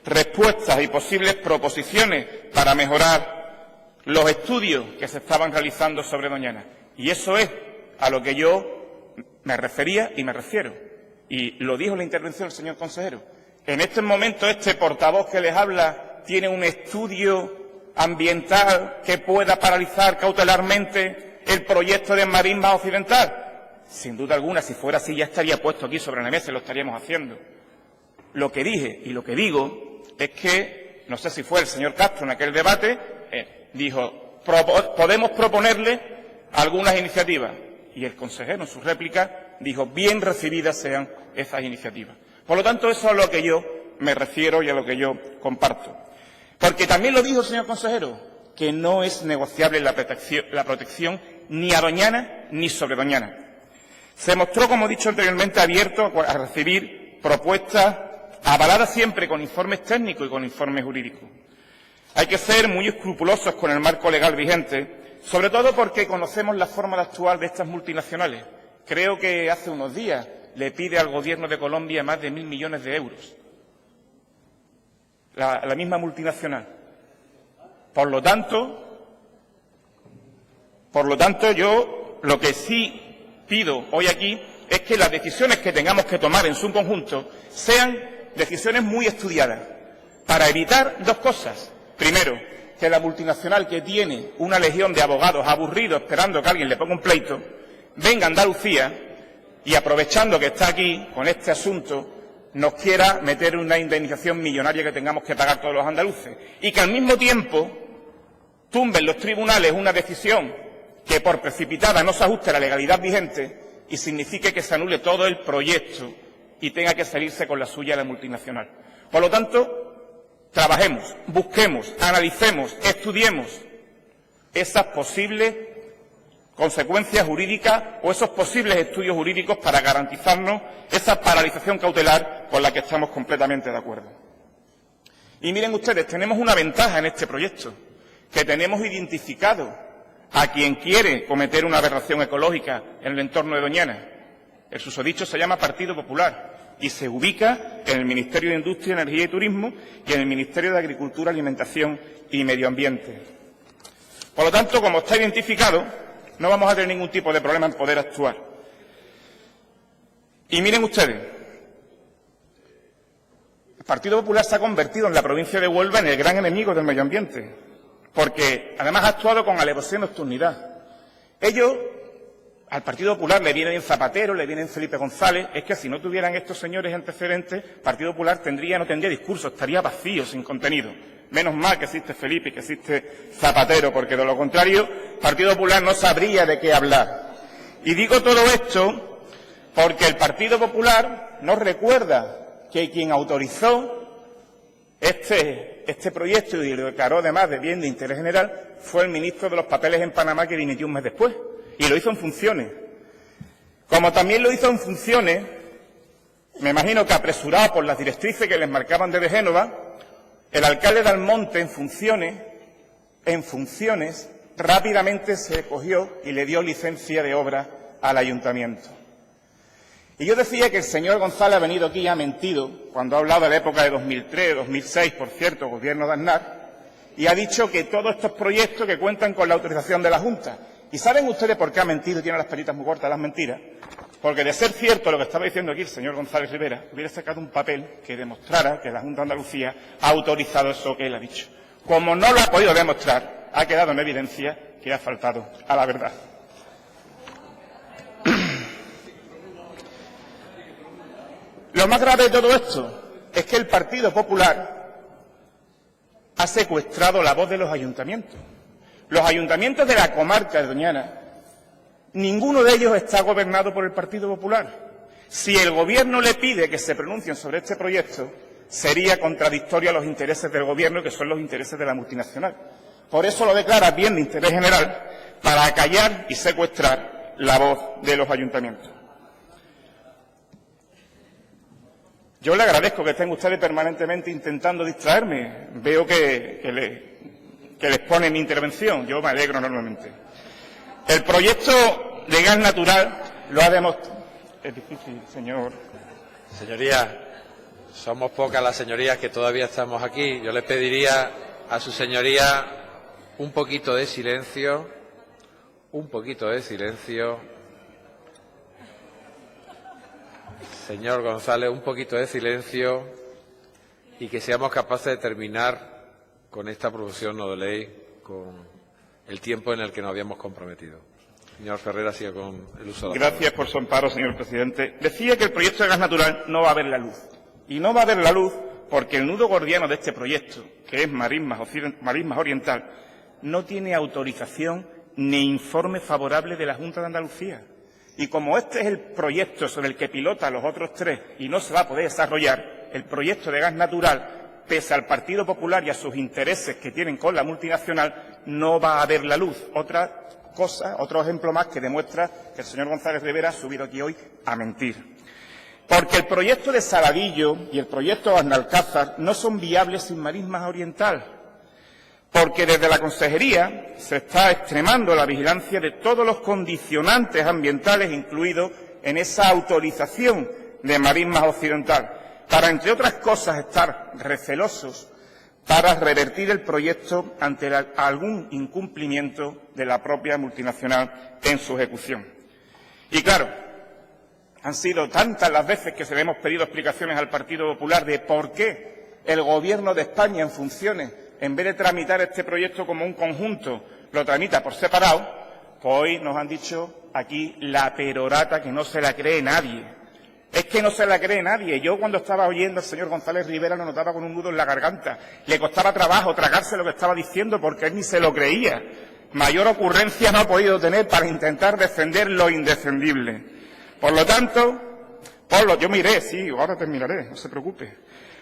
respuestas y posibles proposiciones para mejorar los estudios que se estaban realizando sobre Doñana. Y eso es a lo que yo me refería y me refiero. Y lo dijo en la intervención el señor consejero. En estos momentos, este portavoz que les habla tiene un estudio ambiental que pueda paralizar cautelarmente el proyecto de Marisma Occidental. Sin duda alguna, si fuera así, ya estaría puesto aquí sobre la mesa y lo estaríamos haciendo. Lo que dije y lo que digo es que, no sé si fue el señor Castro en aquel debate, dijo, podemos proponerle algunas iniciativas. Y el consejero, en su réplica, dijo, bien recibidas sean esas iniciativas. Por lo tanto, eso es a lo que yo me refiero y a lo que yo comparto. Porque también lo dijo el señor consejero, que no es negociable la protección ni a Doñana ni sobre Doñana. Se mostró, como he dicho anteriormente, abierto a recibir propuestas avaladas siempre con informes técnicos y con informes jurídicos. Hay que ser muy escrupulosos con el marco legal vigente, sobre todo porque conocemos la forma de actuar de estas multinacionales. Creo que hace unos días le pide al Gobierno de Colombia más de 1.000 millones de euros. La misma multinacional. Por lo tanto, yo lo que sí pido hoy aquí es que las decisiones que tengamos que tomar en su conjunto sean decisiones muy estudiadas, para evitar 2 cosas. Primero, que la multinacional, que tiene una legión de abogados aburridos esperando que alguien le ponga un pleito, venga a Andalucía y, aprovechando que está aquí con este asunto, nos quiera meter una indemnización millonaria que tengamos que pagar todos los andaluces, y que al mismo tiempo tumben los tribunales una decisión que por precipitada no se ajuste a la legalidad vigente y signifique que se anule todo el proyecto y tenga que salirse con la suya la multinacional. Por lo tanto, trabajemos, busquemos, analicemos, estudiemos esas posibles consecuencias jurídicas o esos posibles estudios jurídicos para garantizarnos esa paralización cautelar con la que estamos completamente de acuerdo. Y miren ustedes, tenemos una ventaja en este proyecto, que tenemos identificado a quien quiere cometer una aberración ecológica en el entorno de Doñana. El susodicho se llama Partido Popular y se ubica en el Ministerio de Industria, Energía y Turismo y en el Ministerio de Agricultura, Alimentación y Medio Ambiente. Por lo tanto, como está identificado, no vamos a tener ningún tipo de problema en poder actuar. Y miren ustedes, el Partido Popular se ha convertido en la provincia de Huelva en el gran enemigo del medio ambiente, porque además ha actuado con alevosía y nocturnidad. Ellos, al Partido Popular le vienen Zapatero, le vienen Felipe González. Es que si no tuvieran estos señores antecedentes, el Partido Popular no tendría discurso, estaría vacío, sin contenido. Menos mal que existe Felipe y que existe Zapatero, porque de lo contrario, el Partido Popular no sabría de qué hablar. Y digo todo esto porque el Partido Popular nos recuerda que quien autorizó este proyecto y lo declaró además de bien de interés general fue el ministro de los Papeles en Panamá, que dimitió un mes después, y lo hizo en funciones. Como también lo hizo en funciones, me imagino que apresurado por las directrices que les marcaban desde Génova, el alcalde de Almonte en funciones, rápidamente se cogió y le dio licencia de obra al ayuntamiento. Y yo decía que el señor González ha venido aquí y ha mentido cuando ha hablado de la época de 2003, 2006, por cierto, gobierno de Aznar, y ha dicho que todos estos proyectos que cuentan con la autorización de la Junta. ¿Y saben ustedes por qué ha mentido y tiene las peritas muy cortas las mentiras? Porque de ser cierto lo que estaba diciendo aquí el señor González Rivera, hubiera sacado un papel que demostrara que la Junta de Andalucía ha autorizado eso que él ha dicho. Como no lo ha podido demostrar, ha quedado en evidencia que ha faltado a la verdad. Lo más grave de todo esto es que el Partido Popular ha secuestrado la voz de los ayuntamientos. Los ayuntamientos de la comarca de Doñana, ninguno de ellos está gobernado por el Partido Popular. Si el Gobierno le pide que se pronuncien sobre este proyecto, sería contradictorio a los intereses del Gobierno, que son los intereses de la multinacional. Por eso lo declara bien de interés general, para acallar y secuestrar la voz de los ayuntamientos. Yo le agradezco que estén ustedes permanentemente intentando distraerme. Veo que les pone mi intervención. Yo me alegro enormemente. El proyecto de gas natural lo ha demostrado. Es difícil, señor. Señoría, somos pocas las señorías que todavía estamos aquí. Yo le pediría a su señoría un poquito de silencio. Un poquito de silencio. Señor González, un poquito de silencio y que seamos capaces de terminar con esta proposición no de ley con el tiempo en el que nos habíamos comprometido. Señor Ferrera, siga con el uso de la palabra. Gracias por su amparo, señor presidente. Decía que el proyecto de gas natural no va a ver la luz. Y no va a ver la luz porque el nudo gordiano de este proyecto, que es Marismas Oriental, no tiene autorización ni informe favorable de la Junta de Andalucía. Y como este es el proyecto sobre el que pilota los otros tres y no se va a poder desarrollar, el proyecto de gas natural, pese al Partido Popular y a sus intereses que tienen con la multinacional, no va a ver la luz. Otra cosa, otro ejemplo más que demuestra que el señor González Rivera ha subido aquí hoy a mentir. Porque el proyecto de Saladillo y el proyecto de Analcázar no son viables sin Marismas Oriental. Porque desde la Consejería se está extremando la vigilancia de todos los condicionantes ambientales incluidos en esa autorización de Marismas Occidental, para, entre otras cosas, estar recelosos para revertir el proyecto ante algún incumplimiento de la propia multinacional en su ejecución. Y claro, han sido tantas las veces que se le hemos pedido explicaciones al Partido Popular de por qué el Gobierno de España en funciones, en vez de tramitar este proyecto como un conjunto, lo tramita por separado, pues hoy nos han dicho aquí la perorata que no se la cree nadie. Es que no se la cree nadie. Yo cuando estaba oyendo al señor González Rivera lo notaba con un nudo en la garganta. Le costaba trabajo tragarse lo que estaba diciendo porque él ni se lo creía. Mayor ocurrencia no ha podido tener para intentar defender lo indefendible. Por lo tanto, yo miré, sí, ahora terminaré, no se preocupe.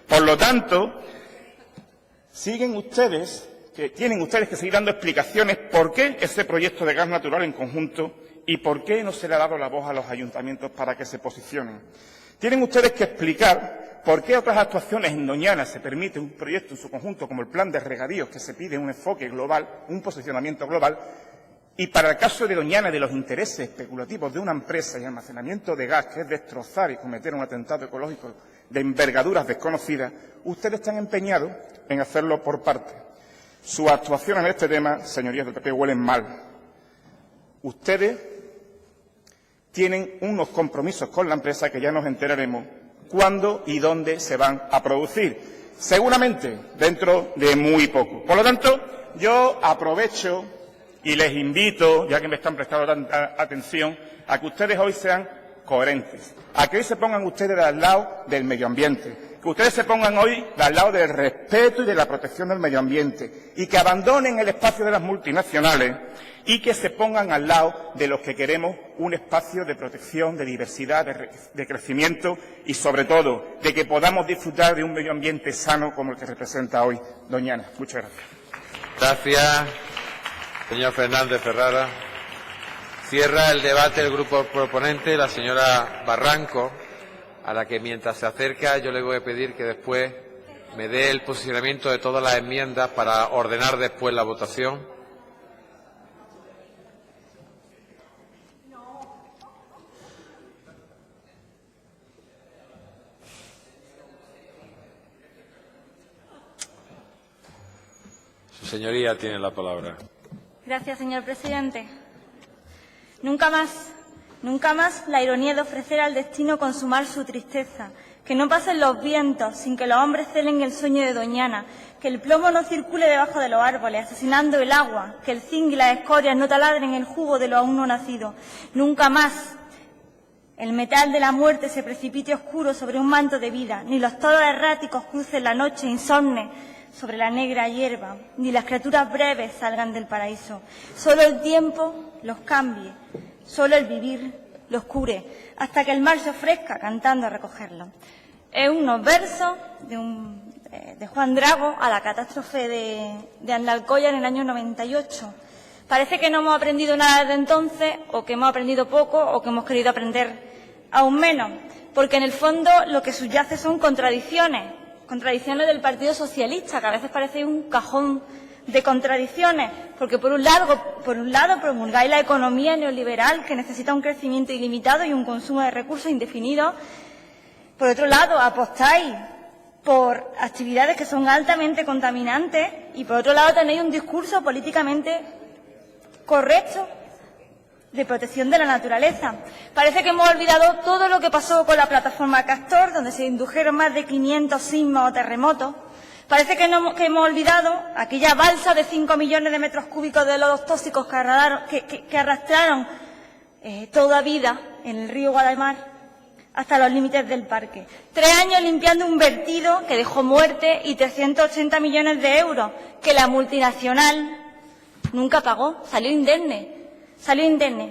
Por lo tanto, tienen ustedes que seguir dando explicaciones por qué ese proyecto de gas natural en conjunto y por qué no se le ha dado la voz a los ayuntamientos para que se posicionen. Tienen ustedes que explicar por qué otras actuaciones en Doñana se permite un proyecto en su conjunto, como el plan de regadíos, que se pide un enfoque global, un posicionamiento global, y para el caso de Doñana, de los intereses especulativos de una empresa y almacenamiento de gas, que es destrozar y cometer un atentado ecológico de envergaduras desconocidas, ustedes están empeñados en hacerlo por parte. Su actuación en este tema, señorías del PP, huelen mal. Ustedes tienen unos compromisos con la empresa que ya nos enteraremos cuándo y dónde se van a producir. Seguramente dentro de muy poco. Por lo tanto, yo aprovecho y les invito, ya que me están prestando tanta atención, a que ustedes hoy sean coherentes, a que hoy se pongan ustedes al lado del medio ambiente, que ustedes se pongan hoy al lado del respeto y de la protección del medio ambiente y que abandonen el espacio de las multinacionales y que se pongan al lado de los que queremos un espacio de protección, de diversidad, de crecimiento y, sobre todo, de que podamos disfrutar de un medio ambiente sano como el que representa hoy Doñana. Muchas gracias. Gracias, señor Fernández Ferrara. Cierra el debate el grupo proponente, la señora Barranco, a la que mientras se acerca yo le voy a pedir que después me dé el posicionamiento de todas las enmiendas para ordenar después la votación. Su señoría tiene la palabra. Gracias, señor presidente. Nunca más la ironía de ofrecer al destino consumar su tristeza, que no pasen los vientos sin que los hombres celen el sueño de Doñana, que el plomo no circule debajo de los árboles, asesinando el agua, que el zinc y las escorias no taladren el jugo de los aún no nacidos. Nunca más el metal de la muerte se precipite oscuro sobre un manto de vida, ni los toros erráticos crucen la noche insomne sobre la negra hierba, ni las criaturas breves salgan del paraíso. Solo el tiempo los cambie, solo el vivir los cure, hasta que el mar se ofrezca cantando a recogerlo. Es unos versos de Juan Drago a la catástrofe de Andalcoya en el año 98. Parece que no hemos aprendido nada desde entonces, o que hemos aprendido poco, o que hemos querido aprender aún menos, porque en el fondo lo que subyace son contradicciones del Partido Socialista, que a veces parece un cajón de contradicciones, porque por un lado promulgáis la economía neoliberal que necesita un crecimiento ilimitado y un consumo de recursos indefinidos. Por otro lado, apostáis por actividades que son altamente contaminantes y, por otro lado, tenéis un discurso políticamente correcto de protección de la naturaleza. Parece que hemos olvidado todo lo que pasó con la plataforma Castor, donde se indujeron más de 500 sismos o terremotos. Parece que hemos olvidado aquella balsa de 5 millones de metros cúbicos de lodos tóxicos que arrastraron toda vida en el río Guadalmar hasta los límites del parque. 3 años limpiando un vertido que dejó muerte y 380 millones de euros que la multinacional nunca pagó, salió indemne,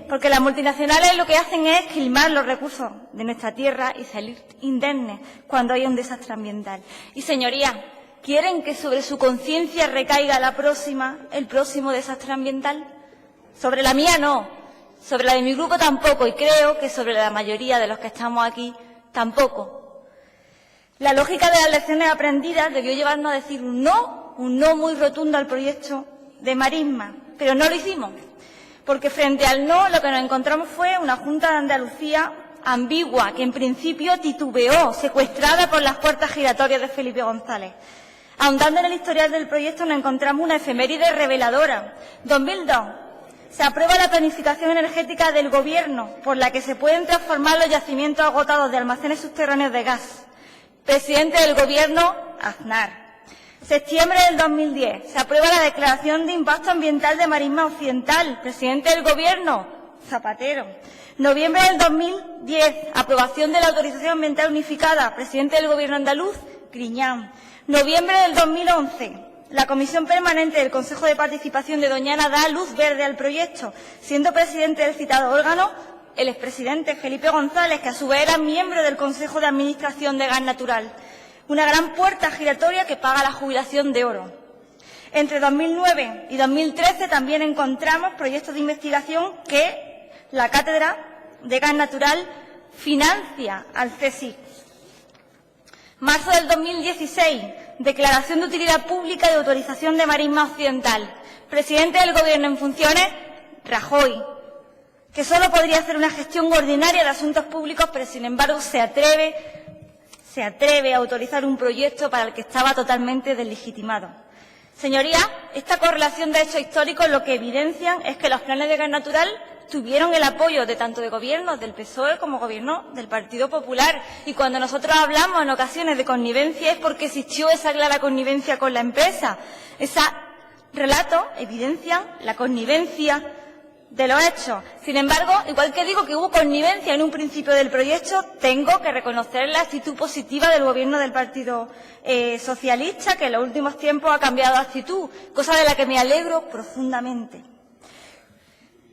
porque las multinacionales lo que hacen es esquilmar los recursos de nuestra tierra y salir indemnes cuando hay un desastre ambiental. Y, señorías, ¿quieren que sobre su conciencia recaiga el próximo desastre ambiental? Sobre la mía no, sobre la de mi grupo tampoco, y creo que sobre la mayoría de los que estamos aquí tampoco. La lógica de las lecciones aprendidas debió llevarnos a decir un no muy rotundo al proyecto de marisma, pero no lo hicimos, porque frente al no lo que nos encontramos fue una Junta de Andalucía ambigua, que en principio titubeó, secuestrada por las puertas giratorias de Felipe González. Ahondando en el historial del proyecto nos encontramos una efeméride reveladora. 2002. Se aprueba la planificación energética del Gobierno, por la que se pueden transformar los yacimientos agotados de almacenes subterráneos de gas. Presidente del Gobierno, Aznar. Septiembre del 2010. Se aprueba la declaración de impacto ambiental de Marisma Occidental. Presidente del Gobierno, Zapatero. Noviembre del 2010. Aprobación de la autorización ambiental unificada. Presidente del Gobierno andaluz, Griñán. Noviembre del 2011. La Comisión Permanente del Consejo de Participación de Doñana da luz verde al proyecto, siendo presidente del citado órgano el expresidente Felipe González, que a su vez era miembro del Consejo de Administración de Gas Natural. Una gran puerta giratoria que paga la jubilación de oro. Entre 2009 y 2013 también encontramos proyectos de investigación que la Cátedra de Gas Natural financia al CSIC. Marzo del 2016, declaración de utilidad pública de autorización de Marisma Occidental. Presidente del Gobierno en funciones, Rajoy, que solo podría hacer una gestión ordinaria de asuntos públicos, pero sin embargo se atreve a autorizar un proyecto para el que estaba totalmente deslegitimado. Señorías, esta correlación de hechos históricos lo que evidencian es que los planes de gas natural tuvieron el apoyo de tanto de gobiernos del PSOE como gobiernos del Partido Popular. Y cuando nosotros hablamos en ocasiones de connivencia es porque existió esa clara connivencia con la empresa. Esos relatos evidencian la connivencia de los hechos. Sin embargo, igual que digo que hubo connivencia en un principio del proyecto, tengo que reconocer la actitud positiva del Gobierno del Partido Socialista, que en los últimos tiempos ha cambiado de actitud, cosa de la que me alegro profundamente.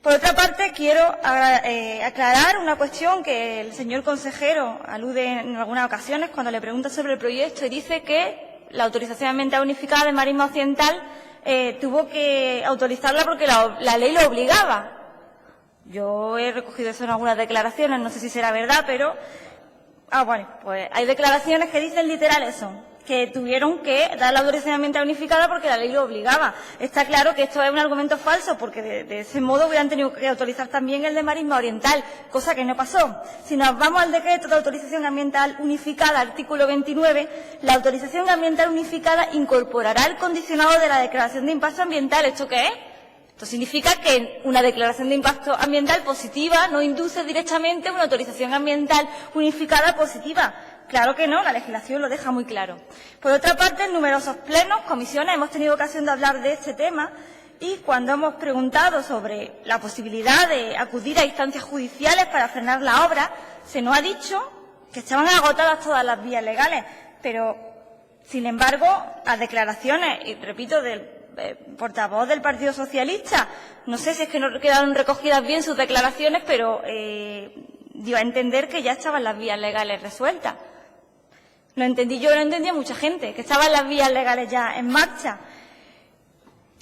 Por otra parte, quiero aclarar una cuestión que el señor consejero alude en algunas ocasiones cuando le pregunta sobre el proyecto y dice que la autorización ambiental unificada de Marisma Occidental tuvo que autorizarla porque la ley lo obligaba. Yo he recogido eso en algunas declaraciones, no sé si será verdad, pero bueno, pues hay declaraciones que dicen literal eso, que tuvieron que dar la autorización ambiental unificada porque la ley lo obligaba. Está claro que esto es un argumento falso, porque de ese modo hubieran tenido que autorizar también el de Marisma Oriental, cosa que no pasó. Si nos vamos al decreto de autorización ambiental unificada, artículo 29, la autorización ambiental unificada incorporará el condicionado de la declaración de impacto ambiental. ¿Esto qué es? Esto significa que una declaración de impacto ambiental positiva no induce directamente una autorización ambiental unificada positiva. Claro que no, la legislación lo deja muy claro. Por otra parte, en numerosos plenos, comisiones, hemos tenido ocasión de hablar de este tema y cuando hemos preguntado sobre la posibilidad de acudir a instancias judiciales para frenar la obra, se nos ha dicho que estaban agotadas todas las vías legales, pero, sin embargo, las declaraciones, y repito, del portavoz del Partido Socialista, no sé si es que no quedaron recogidas bien sus declaraciones, pero dio a entender que ya estaban las vías legales resueltas. Lo entendí yo, lo entendía mucha gente, que estaban las vías legales ya en marcha.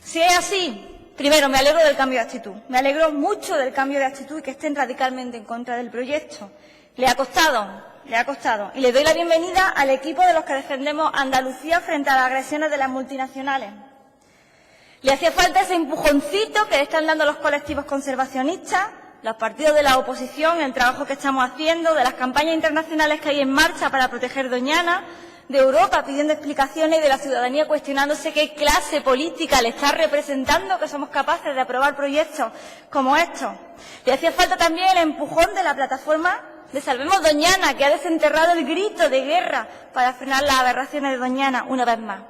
Si es así, primero, me alegro del cambio de actitud. Me alegro mucho del cambio de actitud y que estén radicalmente en contra del proyecto. Le ha costado. Y le doy la bienvenida al equipo de los que defendemos Andalucía frente a las agresiones de las multinacionales. Le hacía falta ese empujoncito que le están dando los colectivos conservacionistas, los partidos de la oposición, el trabajo que estamos haciendo, de las campañas internacionales que hay en marcha para proteger Doñana, de Europa pidiendo explicaciones y de la ciudadanía cuestionándose qué clase política le está representando que somos capaces de aprobar proyectos como estos. Le hacía falta también el empujón de la plataforma de Salvemos Doñana, que ha desenterrado el grito de guerra para frenar las aberraciones de Doñana una vez más.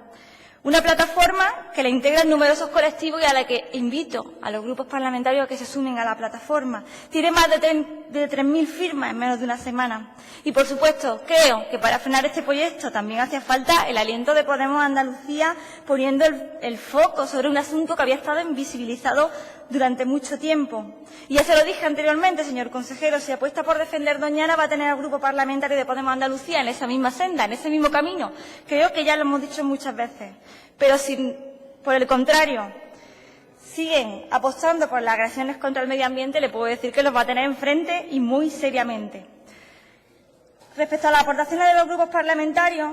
Una plataforma que la integran numerosos colectivos y a la que invito a los grupos parlamentarios a que se sumen a la plataforma. Tiene más de 3.000 firmas en menos de una semana. Y, por supuesto, creo que para frenar este proyecto también hacía falta el aliento de Podemos Andalucía poniendo el foco sobre un asunto que había estado invisibilizado durante mucho tiempo. Y ya se lo dije anteriormente, señor consejero, si apuesta por defender Doñana va a tener al Grupo Parlamentario de Podemos Andalucía en esa misma senda, en ese mismo camino. Creo que ya lo hemos dicho muchas veces. Pero si, por el contrario, siguen apostando por las agresiones contra el medio ambiente, le puedo decir que los va a tener enfrente y muy seriamente. Respecto a las aportaciones de los grupos parlamentarios,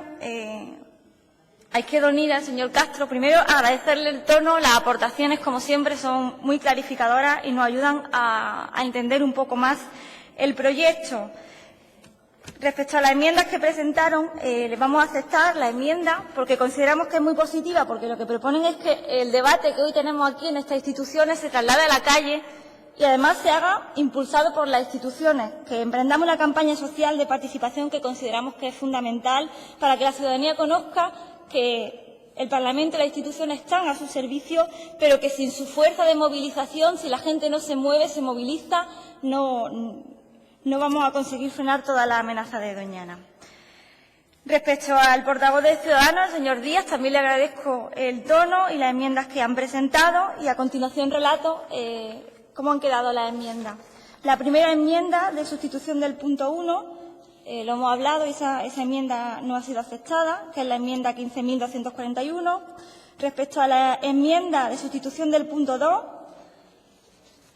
a Izquierda Unida, señor Castro, primero agradecerle el tono, las aportaciones, como siempre, son muy clarificadoras y nos ayudan a entender un poco más el proyecto. Respecto a las enmiendas que presentaron, les vamos a aceptar la enmienda porque consideramos que es muy positiva, porque lo que proponen es que el debate que hoy tenemos aquí en estas instituciones se traslade a la calle y además se haga impulsado por las instituciones, que emprendamos una campaña social de participación que consideramos que es fundamental para que la ciudadanía conozca que el Parlamento y las instituciones están a su servicio, pero que sin su fuerza de movilización, si la gente no se mueve, se moviliza, no vamos a conseguir frenar toda la amenaza de Doñana. Respecto al portavoz de Ciudadanos, el señor Díaz, también le agradezco el tono y las enmiendas que han presentado y a continuación relato cómo han quedado las enmiendas. La primera enmienda de sustitución del punto 1, lo hemos hablado, esa enmienda no ha sido aceptada, que es la enmienda 15.241. Respecto a la enmienda de sustitución del punto 2,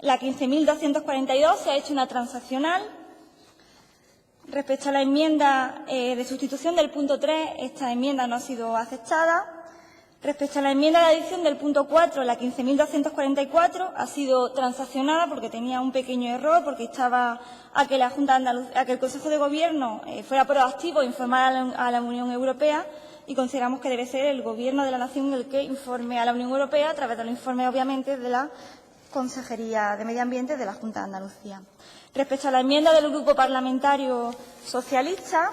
la 15.242 se ha hecho una transaccional. Respecto a la enmienda de sustitución del punto 3, esta enmienda no ha sido aceptada. Respecto a la enmienda de adición del punto 4, la 15.244 ha sido transaccionada porque tenía un pequeño error, porque estaba a que el Consejo de Gobierno fuera proactivo e informara a la Unión Europea y consideramos que debe ser el Gobierno de la Nación el que informe a la Unión Europea a través de los informes, obviamente, de la Consejería de Medio Ambiente de la Junta de Andalucía. Respecto a la enmienda del Grupo Parlamentario Socialista,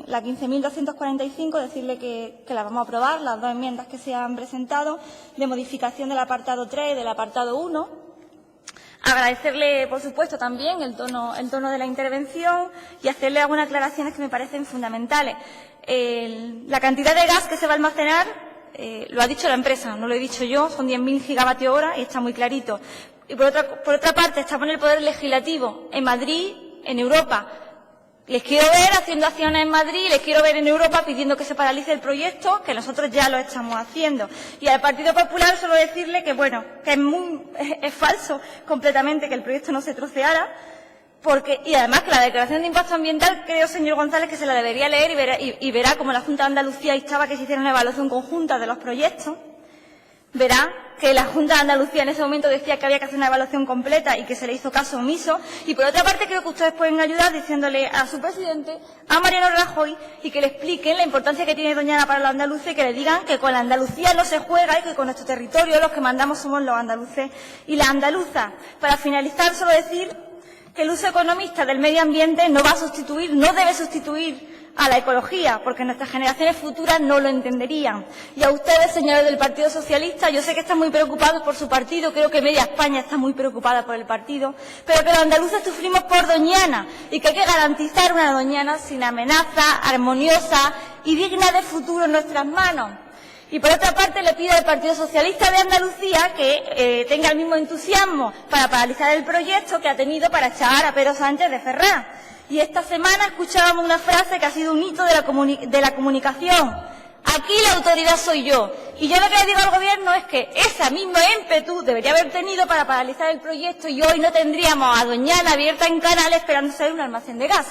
la 15.245, decirle que la vamos a aprobar, las dos enmiendas que se han presentado, de modificación del apartado 3 y del apartado 1. Agradecerle, por supuesto, también el tono de la intervención y hacerle algunas aclaraciones que me parecen fundamentales. La cantidad de gas que se va a almacenar, lo ha dicho la empresa, no lo he dicho yo, son 10.000 gigavatios hora y está muy clarito. Y por otra parte, estamos en el Poder Legislativo, en Madrid, en Europa. Les quiero ver haciendo acciones en Madrid, les quiero ver en Europa pidiendo que se paralice el proyecto, que nosotros ya lo estamos haciendo. Y al Partido Popular solo decirle que, bueno, que es falso completamente que el proyecto no se troceara, y además que la declaración de impacto ambiental, creo, señor González, que se la debería leer y verá como la Junta de Andalucía instaba que se hiciera una evaluación conjunta de los proyectos. Verá que la Junta de Andalucía en ese momento decía que había que hacer una evaluación completa y que se le hizo caso omiso. Y, por otra parte, creo que ustedes pueden ayudar diciéndole a su presidente, a Mariano Rajoy, y que le expliquen la importancia que tiene Doñana para los andaluces y que le digan que con la Andalucía no se juega y que con nuestro territorio los que mandamos somos los andaluces y las andaluzas. Para finalizar, solo decir que el uso economista del medio ambiente no va a sustituir, no debe sustituir a la ecología, porque nuestras generaciones futuras no lo entenderían. Y a ustedes, señores del Partido Socialista, yo sé que están muy preocupados por su partido, creo que media España está muy preocupada por el partido, pero que los andaluces sufrimos por Doñana y que hay que garantizar una Doñana sin amenaza, armoniosa y digna de futuro en nuestras manos. Y por otra parte le pido al Partido Socialista de Andalucía que tenga el mismo entusiasmo para paralizar el proyecto que ha tenido para echar a Pedro Sánchez de Ferraz. Y esta semana escuchábamos una frase que ha sido un hito de la comunicación. Aquí la autoridad soy yo. Y yo lo que le digo al Gobierno es que ese mismo ímpetu debería haber tenido para paralizar el proyecto y hoy no tendríamos a Doñana abierta en Canales esperando ser un almacén de gas.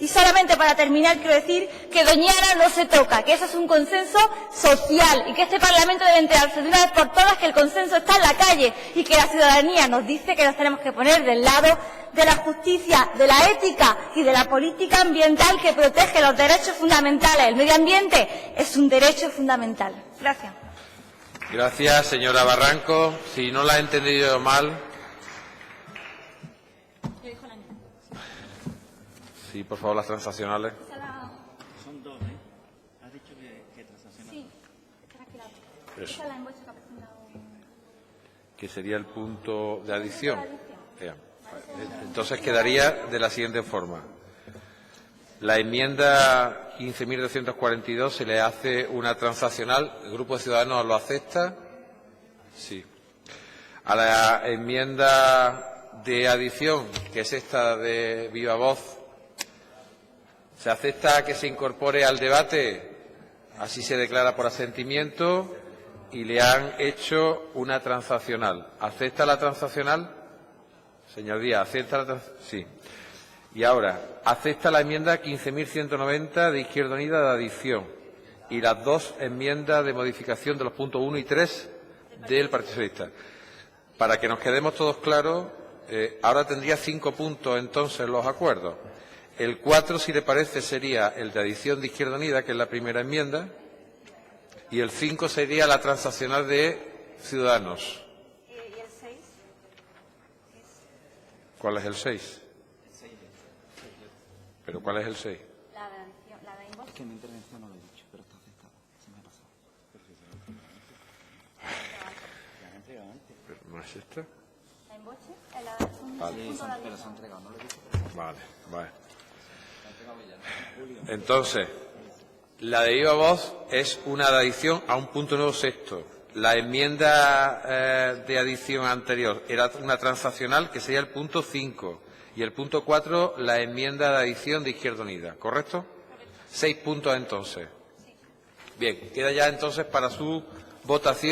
Y solamente para terminar quiero decir que Doñana no se toca, que eso es un consenso social y que este Parlamento debe enterarse de una vez por todas que el consenso está en la calle y que la ciudadanía nos dice que nos tenemos que poner del lado de la justicia, de la ética y de la política ambiental que protege los derechos fundamentales. El medio ambiente es un derecho fundamental. Gracias. Gracias, señora Barranco. Si no la he entendido mal. Sí, por favor, las transaccionales. Son dos, ¿eh? Has dicho que transaccionales. Sí, tranquila. Eso. Esa la han puesto que ha presentado. Que sería el punto de adición. Entonces quedaría de la siguiente forma. La enmienda 15.242 se le hace una transaccional. ¿El Grupo de Ciudadanos lo acepta? Sí. A la enmienda de adición, que es esta de viva voz, ¿se acepta que se incorpore al debate? Así se declara por asentimiento y le han hecho una transaccional. ¿Acepta la transaccional? Señor Díaz, ¿acepta la transaccional? Sí. Y ahora, ¿acepta la enmienda 15.190 de Izquierda Unida de adición y las dos enmiendas de modificación de los puntos 1 y 3 del Partido Socialista? Para que nos quedemos todos claros, ahora tendría 5 puntos entonces los acuerdos. El 4, si le parece, sería el de adición de Izquierda Unida, que es la primera enmienda, y el 5 sería la transaccional de Ciudadanos. ¿Y el 6? ¿Cuál es el 6? ¿Pero cuál es el 6? La de adición, la de invoice. Es que en mi intervención no lo he dicho, pero está aceptado. Se me ha pasado. ¿La han entregado antes? ¿Pero no es esta? La invoice, la Vale. Sí, pero se ha entregado, no lo he dicho. Vale, vale. Entonces, la de viva voz es una de adición a un punto nuevo sexto. La enmienda de adición anterior era una transaccional que sería el punto 5 y el punto 4 la enmienda de adición de Izquierda Unida, ¿correcto? 6 puntos entonces. Bien, queda ya entonces para su votación.